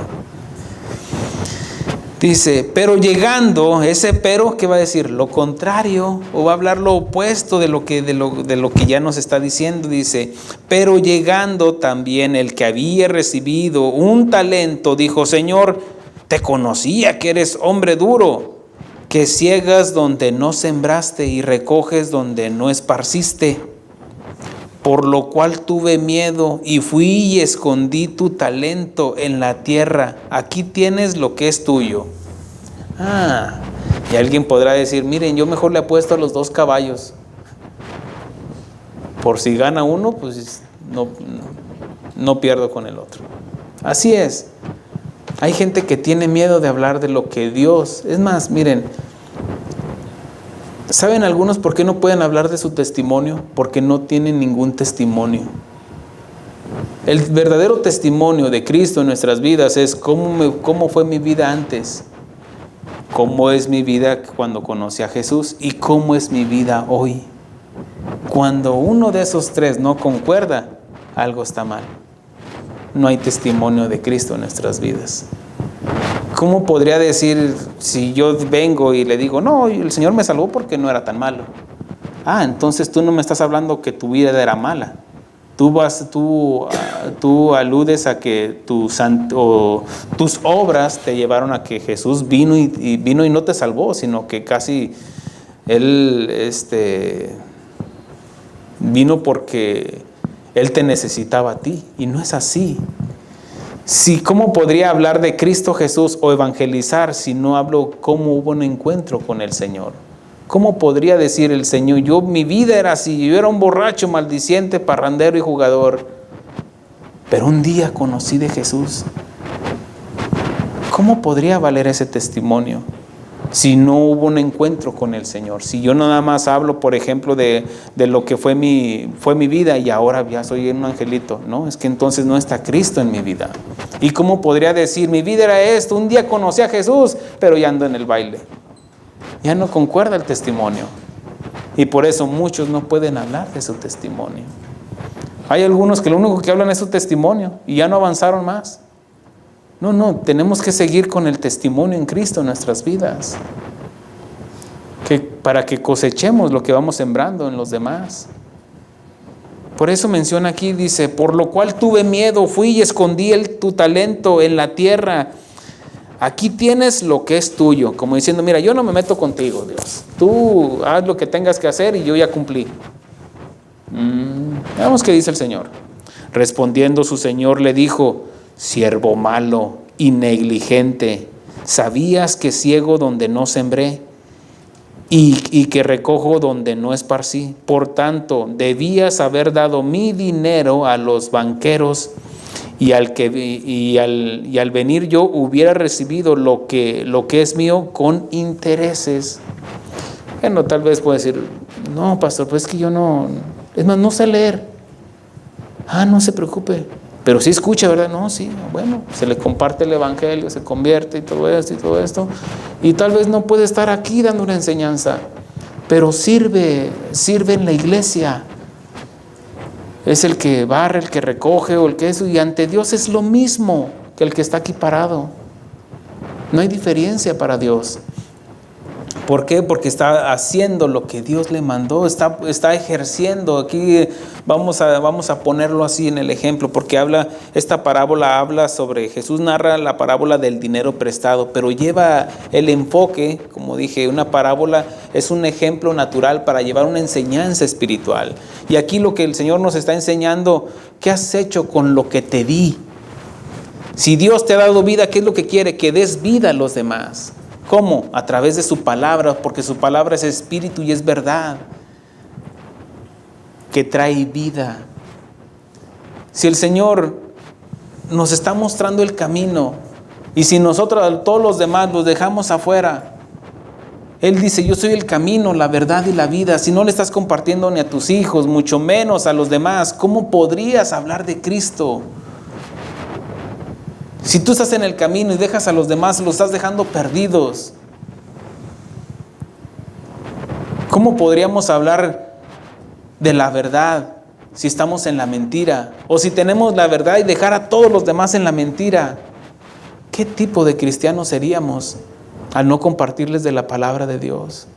Dice, pero llegando, ese pero, ¿qué va a decir? Lo contrario, o va a hablar lo opuesto de lo que ya nos está diciendo. Dice, pero llegando también el que había recibido 1 talento, dijo, Señor, te conocía que eres hombre duro, que ciegas donde no sembraste y recoges donde no esparciste. Por lo cual tuve miedo y fui y escondí tu talento en la tierra. Aquí tienes lo que es tuyo. Y alguien podrá decir, miren, yo mejor le apuesto a los 2 caballos. Por si gana uno, pues no pierdo con el otro. Así es. Hay gente que tiene miedo de hablar de lo que Dios... Es más, miren, ¿saben algunos por qué no pueden hablar de su testimonio? Porque no tienen ningún testimonio. El verdadero testimonio de Cristo en nuestras vidas es cómo fue mi vida antes, cómo es mi vida cuando conocí a Jesús y cómo es mi vida hoy. Cuando uno de esos 3 no concuerda, algo está mal. No hay testimonio de Cristo en nuestras vidas. ¿Cómo podría decir si yo vengo y le digo, no, el Señor me salvó porque no era tan malo? Entonces tú no me estás hablando que tu vida era mala. Tú aludes a que tus obras te llevaron a que Jesús vino y no te salvó, sino que casi Él vino porque Él te necesitaba a ti. Y no es así. ¿Cómo podría hablar de Cristo Jesús o evangelizar si no hablo cómo hubo un encuentro con el Señor? ¿Cómo podría decir el Señor, mi vida era así, yo era un borracho, maldiciente, parrandero y jugador, pero un día conocí de Jesús? ¿Cómo podría valer ese testimonio si no hubo un encuentro con el Señor? Si yo nada más hablo, por ejemplo, de lo que fue mi vida y ahora ya soy un angelito, ¿no? Es que entonces no está Cristo en mi vida. ¿Y cómo podría decir, mi vida era esto, un día conocí a Jesús, pero ya ando en el baile? Ya no concuerda el testimonio. Y por eso muchos no pueden hablar de su testimonio. Hay algunos que lo único que hablan es su testimonio y ya no avanzaron más. No, tenemos que seguir con el testimonio en Cristo en nuestras vidas, para que cosechemos lo que vamos sembrando en los demás. Por eso menciona aquí, dice, por lo cual tuve miedo, fui y escondí tu talento en la tierra. Aquí tienes lo que es tuyo, como diciendo, mira, yo no me meto contigo, Dios. Tú haz lo que tengas que hacer y yo ya cumplí. Veamos qué dice el Señor. Respondiendo su Señor le dijo, siervo malo y negligente, ¿sabías que ciego donde no sembré y que recojo donde no esparcí? Por tanto, debías haber dado mi dinero a los banqueros y al venir yo hubiera recibido lo que es mío con intereses. Bueno, tal vez puede decir, no, pastor, pues es que yo no sé leer. No se preocupe. Pero sí escucha, ¿verdad? No, sí, bueno, se le comparte el evangelio, se convierte y todo esto. Y tal vez no puede estar aquí dando una enseñanza, pero sirve en la iglesia. Es el que barre, el que recoge o el que eso, y ante Dios es lo mismo que el que está aquí parado. No hay diferencia para Dios. ¿Por qué? Porque está haciendo lo que Dios le mandó, está ejerciendo. Aquí vamos a ponerlo así en el ejemplo, porque esta parábola habla sobre, Jesús narra la parábola del dinero prestado, pero lleva el enfoque, como dije, una parábola es un ejemplo natural para llevar una enseñanza espiritual. Y aquí lo que el Señor nos está enseñando, ¿qué has hecho con lo que te di? Si Dios te ha dado vida, ¿qué es lo que quiere? Que des vida a los demás. ¿Cómo? A través de su palabra, porque su palabra es espíritu y es verdad, que trae vida. Si el Señor nos está mostrando el camino, y si nosotros, todos los demás, los dejamos afuera, Él dice, yo soy el camino, la verdad y la vida. Si no le estás compartiendo ni a tus hijos, mucho menos a los demás, ¿cómo podrías hablar de Cristo? Si tú estás en el camino y dejas a los demás, los estás dejando perdidos. ¿Cómo podríamos hablar de la verdad si estamos en la mentira? O si tenemos la verdad y dejar a todos los demás en la mentira. ¿Qué tipo de cristianos seríamos al no compartirles de la palabra de Dios?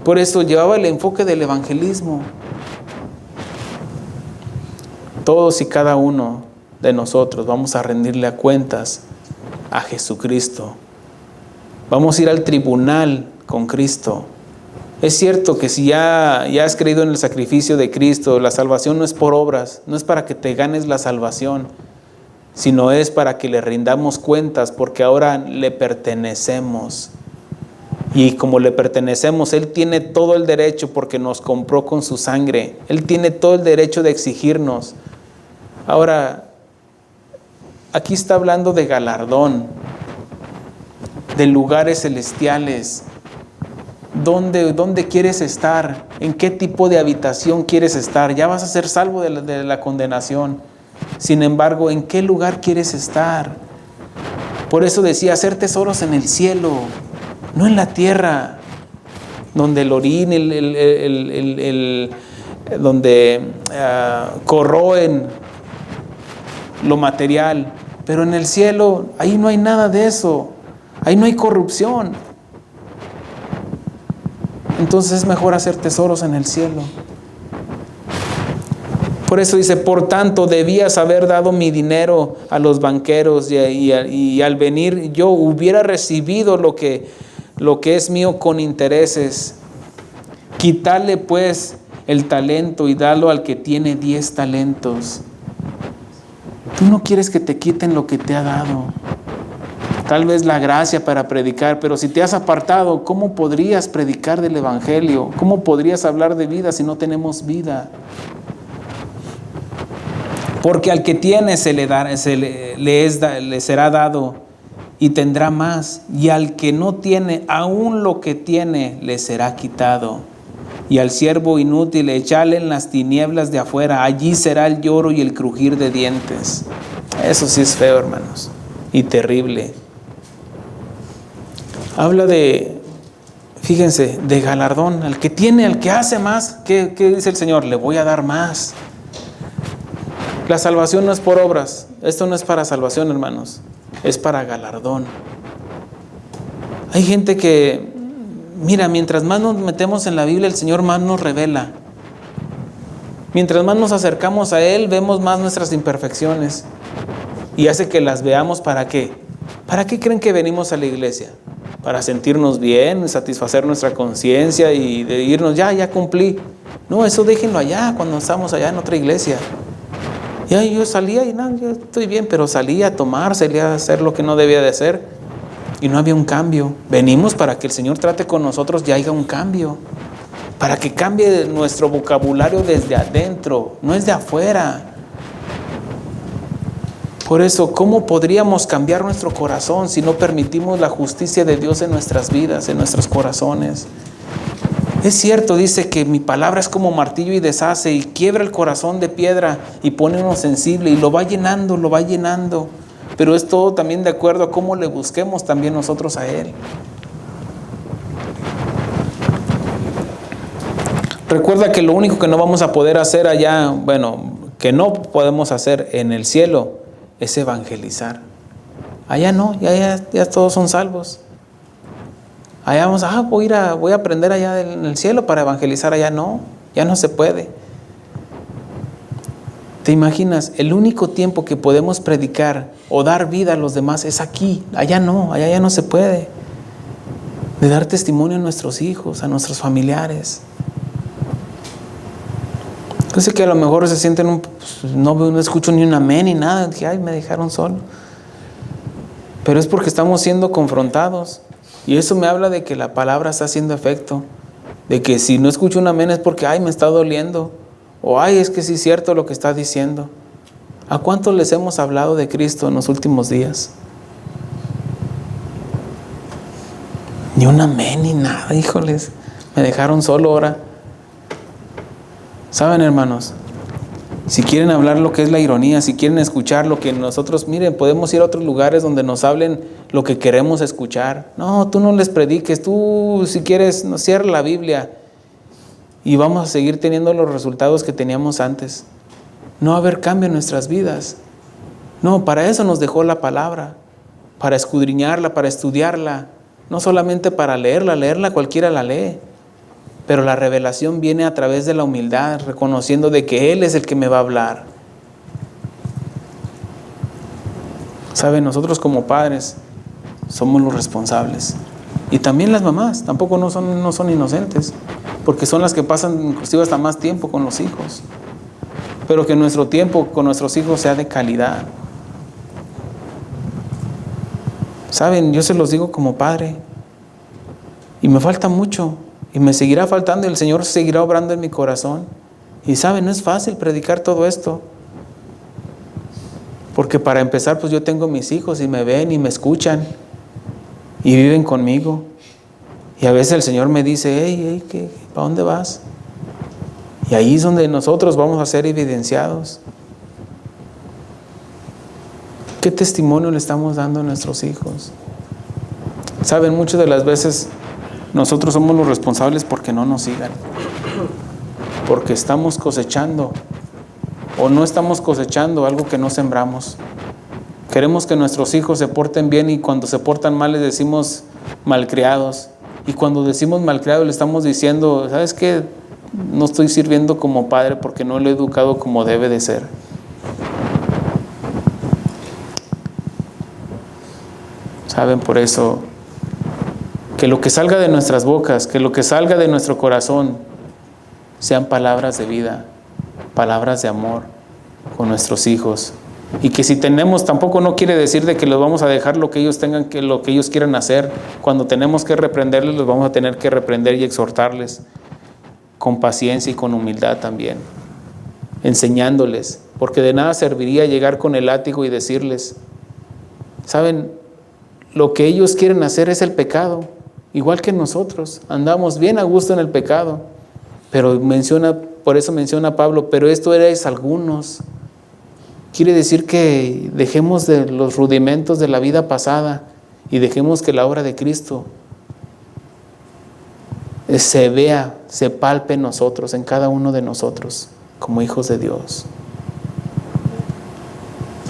Por eso llevaba el enfoque del evangelismo. Todos y cada uno de nosotros vamos a rendirle cuentas a Jesucristo. Vamos a ir al tribunal con Cristo. Es cierto que si ya has creído en el sacrificio de Cristo, la salvación no es por obras, no es para que te ganes la salvación, sino es para que le rindamos cuentas, porque ahora le pertenecemos. Y como le pertenecemos, Él tiene todo el derecho, porque nos compró con su sangre. Él tiene todo el derecho de exigirnos. Ahora, aquí está hablando de galardón, de lugares celestiales. ¿Dónde quieres estar? ¿En qué tipo de habitación quieres estar? Ya vas a ser salvo de la condenación. Sin embargo, ¿en qué lugar quieres estar? Por eso decía, hacer tesoros en el cielo, no en la tierra, donde el orín, donde corroen lo material. Pero en el cielo, ahí no hay nada de eso. Ahí no hay corrupción. Entonces es mejor hacer tesoros en el cielo. Por eso dice, por tanto, debías haber dado mi dinero a los banqueros y al venir yo hubiera recibido lo que es mío con intereses. Quitarle pues el talento y darlo al que tiene 10 talentos. Tú no quieres que te quiten lo que te ha dado. tal vez la gracia para predicar, pero si te has apartado, ¿cómo podrías predicar del Evangelio? ¿Cómo podrías hablar de vida si no tenemos vida? Porque al que tiene le será dado y tendrá más, y al que no tiene, aún lo que tiene le será quitado. Y al siervo inútil echale en las tinieblas de afuera, allí será el lloro y el crujir de dientes. Eso sí es feo, hermanos, y terrible. Habla de, fíjense, de galardón. Al que tiene, al que hace más, ¿qué dice el Señor? Le voy a dar más. La salvación no es por obras. Esto no es para salvación, hermanos. Es para galardón. Hay gente que, mira, mientras más nos metemos en la Biblia, el Señor más nos revela. Mientras más nos acercamos a Él, vemos más nuestras imperfecciones. Y hace que las veamos. ¿Para qué? ¿Para qué creen que venimos a la iglesia? Para sentirnos bien, satisfacer nuestra conciencia y de irnos, ya cumplí. No, eso déjenlo allá, cuando estamos allá en otra iglesia. Ya yo salía y no, yo estoy bien, pero salía a tomar, salía a hacer lo que no debía de hacer y no había un cambio. Venimos para que el Señor trate con nosotros y haya un cambio, para que cambie nuestro vocabulario desde adentro, no es de afuera. Por eso, ¿cómo podríamos cambiar nuestro corazón si no permitimos la justicia de Dios en nuestras vidas, en nuestros corazones? Es cierto, dice que mi palabra es como martillo y deshace y quiebra el corazón de piedra y pone uno sensible y lo va llenando. Pero es todo también de acuerdo a cómo le busquemos también nosotros a Él. Recuerda que lo único que no vamos a poder hacer allá, que no podemos hacer en el cielo, es evangelizar. Allá no, ya todos son salvos. Allá vamos, voy a aprender allá en el cielo para evangelizar. Allá no, ya no se puede. ¿Te imaginas? El único tiempo que podemos predicar o dar vida a los demás es aquí. Allá ya no se puede. De dar testimonio a nuestros hijos, a nuestros familiares. Yo sé que a lo mejor se sienten no escucho ni un amén ni nada. Dije, me dejaron solo. Pero es porque estamos siendo confrontados. Y eso me habla de que la palabra está haciendo efecto. De que si no escucho un amén es porque, me está doliendo. O, es que sí es cierto lo que está diciendo. ¿A cuántos les hemos hablado de Cristo en los últimos días? Ni un amén ni nada, híjoles. Me dejaron solo ahora. ¿Saben, hermanos? Si quieren hablar lo que es la ironía, si quieren escuchar lo que nosotros, miren, podemos ir a otros lugares donde nos hablen lo que queremos escuchar. No, tú no les prediques, tú si quieres, cierra la Biblia y vamos a seguir teniendo los resultados que teníamos antes. No va a haber cambio en nuestras vidas. No, para eso nos dejó la palabra, para escudriñarla, para estudiarla, no solamente para leerla cualquiera la lee. Pero la revelación viene a través de la humildad, reconociendo de que Él es el que me va a hablar. ¿Saben? Nosotros como padres somos los responsables. Y también las mamás, tampoco no son inocentes, porque son las que pasan inclusive hasta más tiempo con los hijos. Pero que nuestro tiempo con nuestros hijos sea de calidad. ¿Saben? Yo se los digo como padre. Y me falta mucho. Y me seguirá faltando y el Señor seguirá obrando en mi corazón. Y saben, no es fácil predicar todo esto. Porque para empezar, yo tengo mis hijos y me ven y me escuchan. Y viven conmigo. Y a veces el Señor me dice, ¿para dónde vas? Y ahí es donde nosotros vamos a ser evidenciados. ¿Qué testimonio le estamos dando a nuestros hijos? Saben, muchas de las veces nosotros somos los responsables porque no nos sigan. Porque estamos cosechando o no estamos cosechando algo que no sembramos. Queremos que nuestros hijos se porten bien y cuando se portan mal les decimos malcriados. Y cuando decimos malcriados le estamos diciendo, ¿sabes qué? No estoy sirviendo como padre porque no lo he educado como debe de ser. ¿Saben? Por eso, que lo que salga de nuestras bocas, que lo que salga de nuestro corazón, sean palabras de vida, palabras de amor con nuestros hijos. Y que si tenemos, tampoco no quiere decir de que los vamos a dejar lo que ellos tengan, que lo que ellos quieran hacer. Cuando tenemos que reprenderles, los vamos a tener que reprender y exhortarles con paciencia y con humildad también, enseñándoles, porque de nada serviría llegar con el látigo y decirles, ¿saben? Lo que ellos quieren hacer es el pecado, igual que nosotros, andamos bien a gusto en el pecado, pero por eso menciona Pablo, pero esto erais algunos. Quiere decir que dejemos de los rudimentos de la vida pasada y dejemos que la obra de Cristo se vea, se palpe en nosotros, en cada uno de nosotros, como hijos de Dios.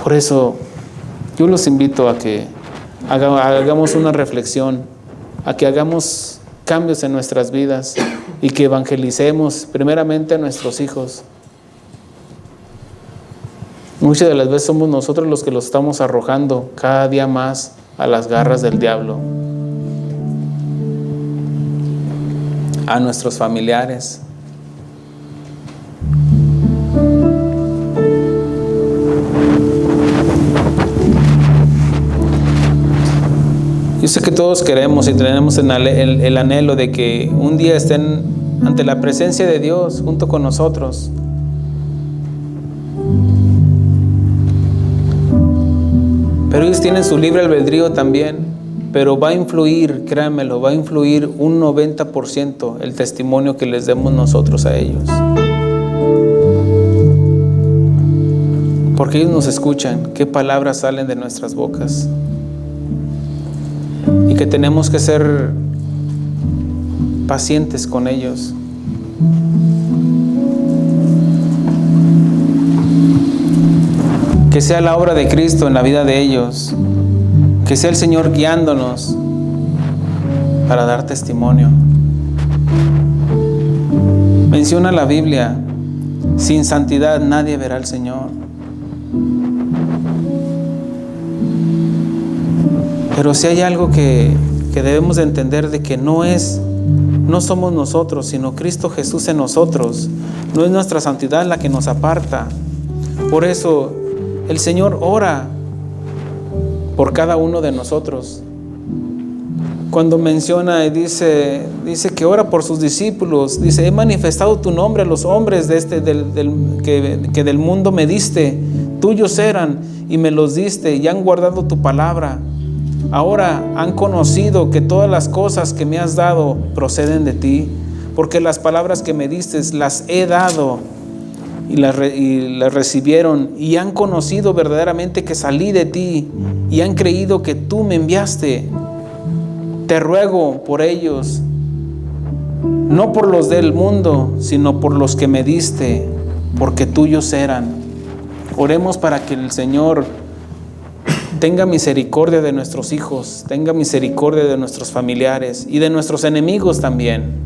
Por eso yo los invito a que hagamos una reflexión, a que hagamos cambios en nuestras vidas y que evangelicemos primeramente a nuestros hijos. Muchas de las veces somos nosotros los que los estamos arrojando cada día más a las garras del diablo, a nuestros familiares. Yo sé que todos queremos y tenemos el anhelo de que un día estén ante la presencia de Dios junto con nosotros. Pero ellos tienen su libre albedrío también, pero va a influir, créanmelo, va a influir un 90% el testimonio que les demos nosotros a ellos. Porque ellos nos escuchan, qué palabras salen de nuestras bocas. Y que tenemos que ser pacientes con ellos. Que sea la obra de Cristo en la vida de ellos. Que sea el Señor guiándonos para dar testimonio. Menciona la Biblia, sin santidad nadie verá al Señor. Pero si hay algo que debemos de entender, de que no somos nosotros, sino Cristo Jesús en nosotros. No es nuestra santidad la que nos aparta. Por eso el Señor ora por cada uno de nosotros. Cuando menciona y dice que ora por sus discípulos, dice: he manifestado tu nombre a los hombres que del mundo me diste, tuyos eran y me los diste y han guardado tu palabra. Ahora han conocido que todas las cosas que me has dado proceden de ti, porque las palabras que me diste las he dado y las recibieron y han conocido verdaderamente que salí de ti y han creído que tú me enviaste. Te ruego por ellos, no por los del mundo, sino por los que me diste, porque tuyos eran. Oremos para que el Señor tenga misericordia de nuestros hijos, tenga misericordia de nuestros familiares y de nuestros enemigos también.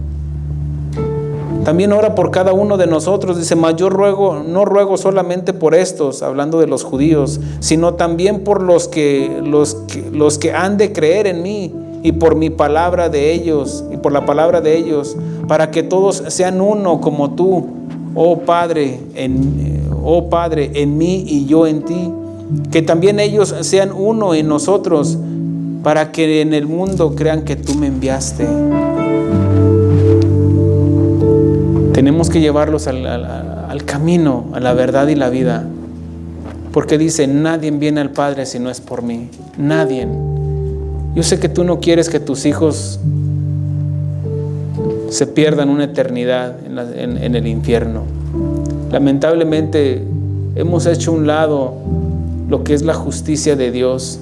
También ora por cada uno de nosotros. Dice: mas yo no ruego solamente por estos, hablando de los judíos, sino también por los que han de creer en mí y por mi palabra de ellos y por la palabra de ellos, para que todos sean uno como tú, oh Padre, en mí y yo en ti. Que también ellos sean uno en nosotros, para que en el mundo crean que tú me enviaste. Tenemos que llevarlos al camino, a la verdad y la vida. Porque dice: nadie viene al Padre si no es por mí. Nadie. Yo sé que tú no quieres que tus hijos se pierdan una eternidad en el infierno. Lamentablemente hemos hecho a un lado lo que es la justicia de Dios.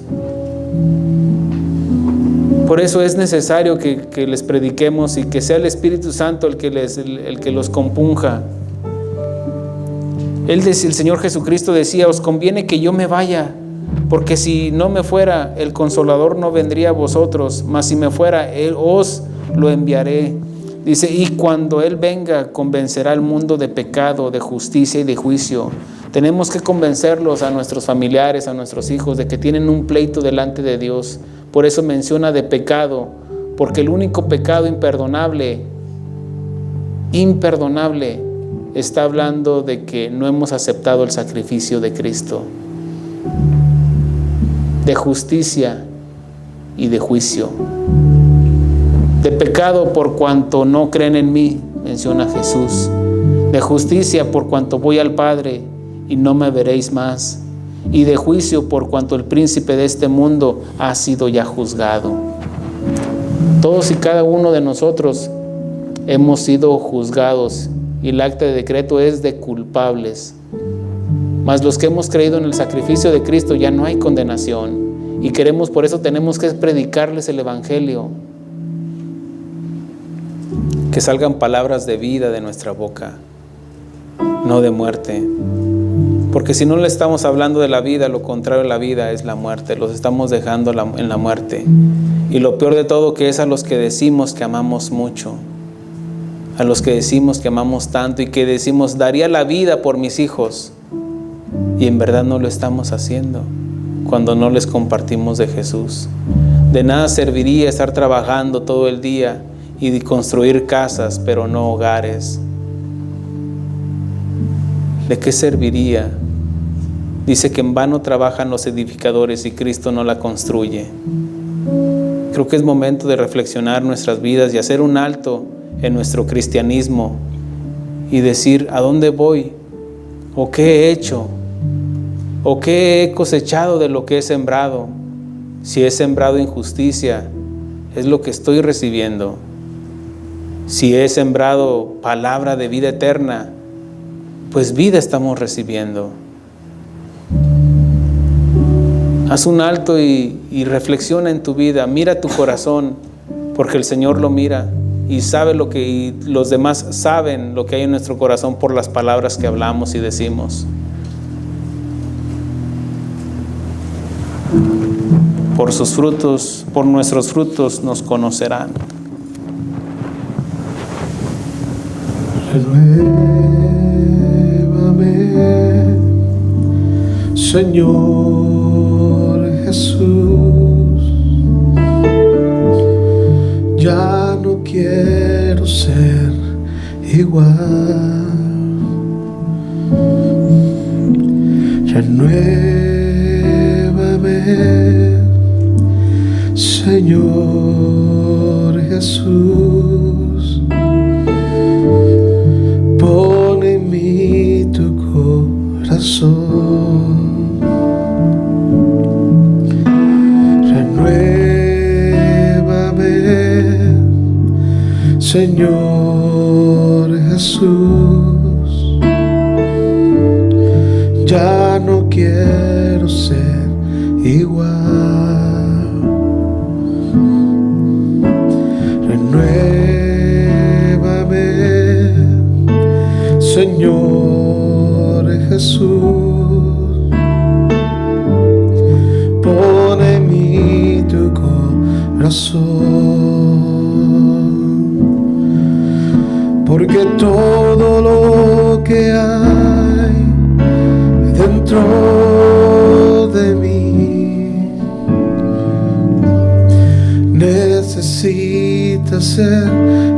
Por eso es necesario que les prediquemos y que sea el Espíritu Santo el que los compunja. El Señor Jesucristo decía: os conviene que yo me vaya, porque si no me fuera, el Consolador no vendría a vosotros, mas si me fuera, os lo enviaré. Dice: y cuando Él venga, convencerá al mundo de pecado, de justicia y de juicio. Tenemos que convencerlos a nuestros familiares, a nuestros hijos, de que tienen un pleito delante de Dios. Por eso menciona de pecado, porque el único pecado imperdonable, está hablando de que no hemos aceptado el sacrificio de Cristo. de justicia y de juicio. De pecado por cuanto no creen en mí, menciona Jesús. De justicia por cuanto voy al Padre y no me veréis más. Y de juicio por cuanto el príncipe de este mundo ha sido ya juzgado. Todos y cada uno de nosotros hemos sido juzgados y el acta de decreto es de culpables. Mas los que hemos creído en el sacrificio de Cristo ya no hay condenación. Y por eso tenemos que predicarles el Evangelio. Que salgan palabras de vida de nuestra boca, no de muerte. Porque si no le estamos hablando de la vida, lo contrario de la vida es la muerte. Los estamos dejando en la muerte. Y lo peor de todo que es a los que decimos que amamos mucho. A los que decimos que amamos tanto y que decimos, daría la vida por mis hijos. Y en verdad no lo estamos haciendo cuando no les compartimos de Jesús. De nada serviría estar trabajando todo el día y construir casas, pero no hogares. ¿De qué serviría? Dice que en vano trabajan los edificadores y Cristo no la construye. Creo que es momento de reflexionar nuestras vidas y hacer un alto en nuestro cristianismo y decir, ¿a dónde voy? ¿O qué he hecho? ¿O qué he cosechado de lo que he sembrado? Si he sembrado injusticia, es lo que estoy recibiendo. Si he sembrado palabra de vida eterna, pues vida estamos recibiendo. Haz un alto y reflexiona en tu vida. Mira tu corazón, porque el Señor lo mira y sabe y los demás saben lo que hay en nuestro corazón por las palabras que hablamos y decimos. Por sus frutos, por nuestros frutos nos conocerán. Renuévame, Señor Jesús. Ya no quiero ser igual. Renuévame, Señor Jesús. Pon en mí tu corazón. Renuévame, Señor Jesús. Ya no quiero ser igual. Renuévame, Señor Jesús. Pon en mí tu corazón, porque todo lo que hay dentro de mí necesita ser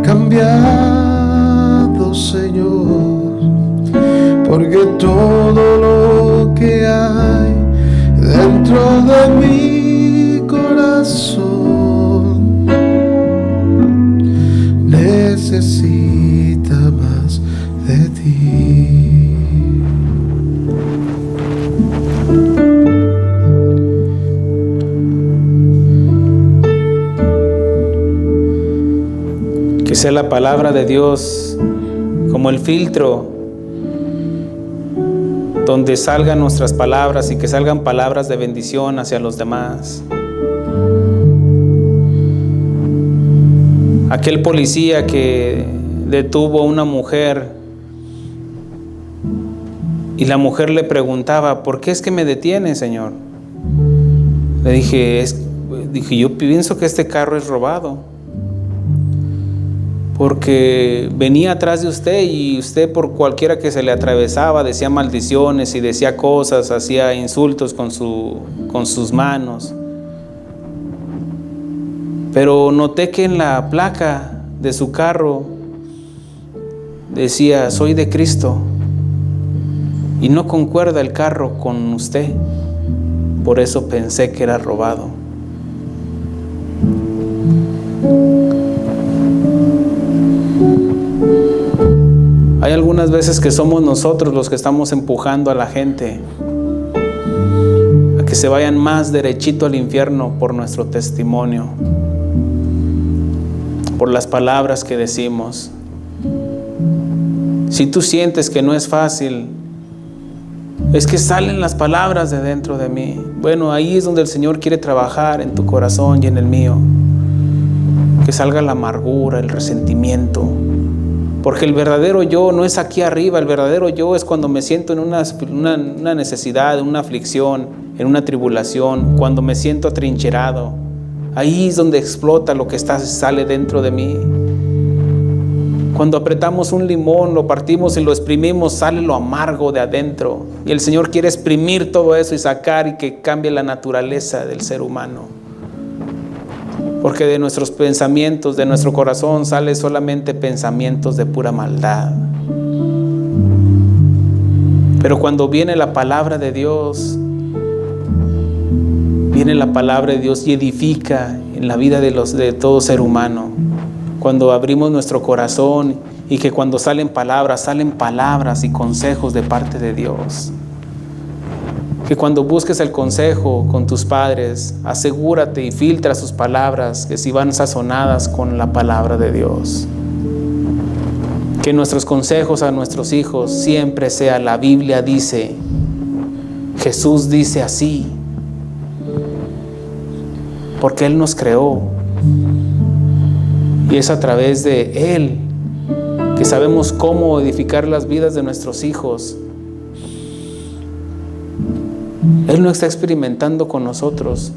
cambiado, Señor, porque todo lo que hay dentro de mi corazón necesita más de ti. Que sea la palabra de Dios como el filtro donde salgan nuestras palabras y que salgan palabras de bendición hacia los demás. Aquel policía que detuvo a una mujer y la mujer le preguntaba, ¿por qué es que me detiene, Señor? Le dije, yo pienso que este carro es robado, porque venía atrás de usted y usted por cualquiera que se le atravesaba decía maldiciones y decía cosas, hacía insultos con sus manos. Pero noté que en la placa de su carro decía, soy de Cristo, y no concuerda el carro con usted. por eso pensé que era robado. Hay algunas veces que somos nosotros los que estamos empujando a la gente a que se vayan más derechito al infierno por nuestro testimonio, por las palabras que decimos. Si tú sientes que no es fácil, es que salen las palabras de dentro de mí. Bueno, ahí es donde el Señor quiere trabajar en tu corazón y en el mío. Que salga la amargura, el resentimiento. Porque el verdadero yo no es aquí arriba. El verdadero yo es cuando me siento en una necesidad, en una aflicción, en una tribulación, cuando me siento atrincherado. Ahí es donde explota lo que sale dentro de mí. Cuando apretamos un limón, lo partimos y lo exprimimos, sale lo amargo de adentro. Y el Señor quiere exprimir todo eso y sacar y que cambie la naturaleza del ser humano. Porque de nuestros pensamientos, de nuestro corazón, sale solamente pensamientos de pura maldad. Pero cuando viene la palabra de Dios, viene la palabra de Dios y edifica en la vida de todo ser humano. Cuando abrimos nuestro corazón y que cuando salen palabras y consejos de parte de Dios. Que cuando busques el consejo con tus padres, asegúrate y filtra sus palabras, que si van sazonadas con la palabra de Dios. Que nuestros consejos a nuestros hijos siempre sea: la Biblia dice, Jesús dice así, porque Él nos creó. Y es a través de Él que sabemos cómo edificar las vidas de nuestros hijos. Él no está experimentando con nosotros.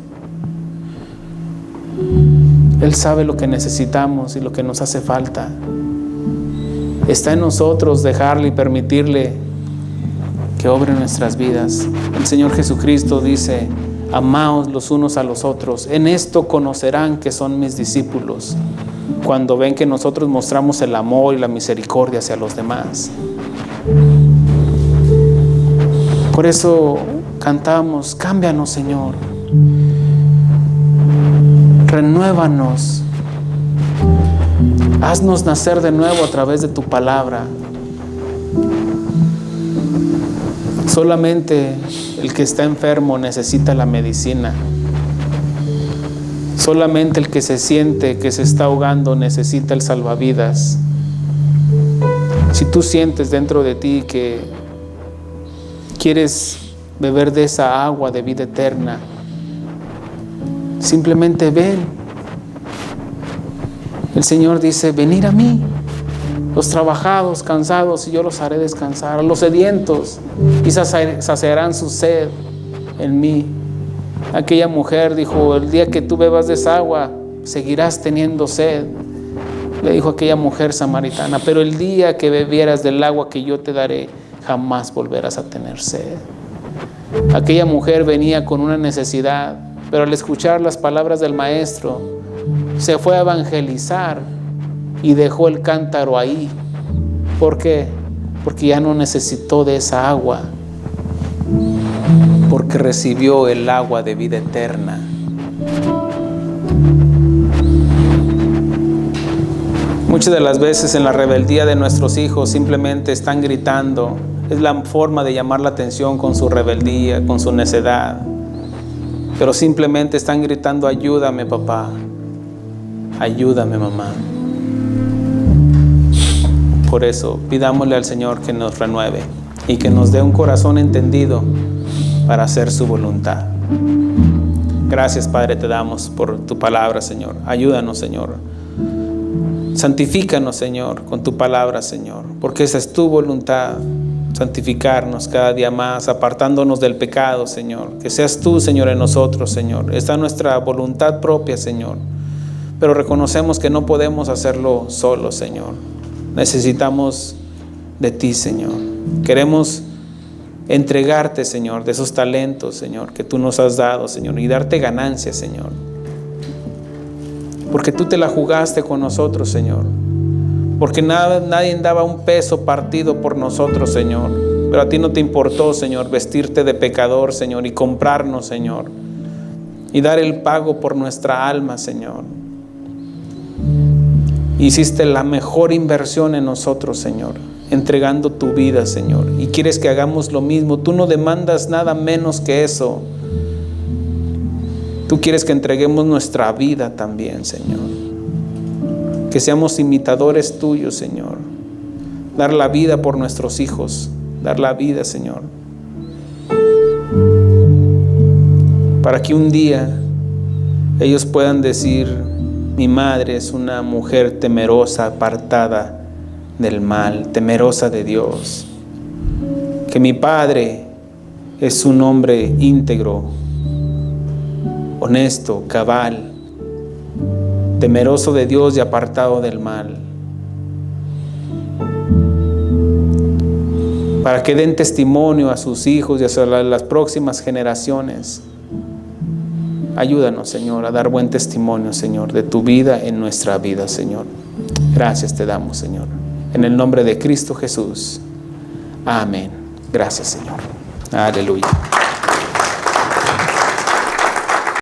Él sabe lo que necesitamos y lo que nos hace falta. Está en nosotros dejarle y permitirle que obre en nuestras vidas. El Señor Jesucristo dice: amaos los unos a los otros. En esto conocerán que son mis discípulos, cuando ven que nosotros mostramos el amor y la misericordia hacia los demás. Por eso cantamos: cámbianos, Señor, renuévanos, haznos nacer de nuevo a través de tu palabra. Solamente el que está enfermo necesita la medicina. Solamente el que se siente que se está ahogando necesita el salvavidas. Si tú sientes dentro de ti que quieres beber de esa agua de vida eterna, simplemente ven. El Señor dice: venid a mí, los trabajados, cansados, y yo los haré descansar. A los sedientos, y saciarán su sed en mí. Aquella mujer dijo: el día que tú bebas de esa agua, seguirás teniendo sed. Le dijo aquella mujer samaritana: pero el día que bebieras del agua que yo te daré, jamás volverás a tener sed. Aquella mujer venía con una necesidad, pero al escuchar las palabras del Maestro, se fue a evangelizar y dejó el cántaro ahí. ¿Por qué? Porque ya no necesitó de esa agua, porque recibió el agua de vida eterna. Muchas de las veces en la rebeldía de nuestros hijos simplemente están gritando. Es la forma de llamar la atención con su rebeldía, con su necedad. Pero simplemente están gritando: ayúdame, papá, ayúdame, mamá. Por eso pidámosle al Señor que nos renueve y que nos dé un corazón entendido para hacer su voluntad. Gracias, Padre, te damos por tu palabra, Señor. Ayúdanos, Señor. Santifícanos, Señor, con tu palabra, Señor, porque esa es tu voluntad. Santificarnos cada día más, apartándonos del pecado, Señor. Que seas tú, Señor, en nosotros, Señor. Está nuestra voluntad propia, Señor, pero reconocemos que no podemos hacerlo solos, Señor. Necesitamos de ti, Señor. Queremos entregarte, Señor, de esos talentos, Señor, que tú nos has dado, Señor, y darte ganancias, Señor, porque tú te la jugaste con nosotros, Señor, porque nadie daba un peso partido por nosotros, Señor. Pero a ti no te importó, Señor, vestirte de pecador, Señor, y comprarnos, Señor, y dar el pago por nuestra alma, Señor. Hiciste la mejor inversión en nosotros, Señor, entregando tu vida, Señor, y quieres que hagamos lo mismo. Tú no demandas nada menos que eso. Tú quieres que entreguemos nuestra vida también, Señor, que seamos imitadores tuyos, Señor, dar la vida por nuestros hijos, dar la vida, Señor, para que un día ellos puedan decir: mi madre es una mujer temerosa, apartada del mal, temerosa de Dios. Que mi padre es un hombre íntegro, honesto, cabal, temeroso de Dios y apartado del mal. Para que den testimonio a sus hijos y a las próximas generaciones. Ayúdanos, Señor, a dar buen testimonio, Señor, de tu vida en nuestra vida, Señor. Gracias te damos, Señor. En el nombre de Cristo Jesús. Amén. Gracias, Señor. Aleluya.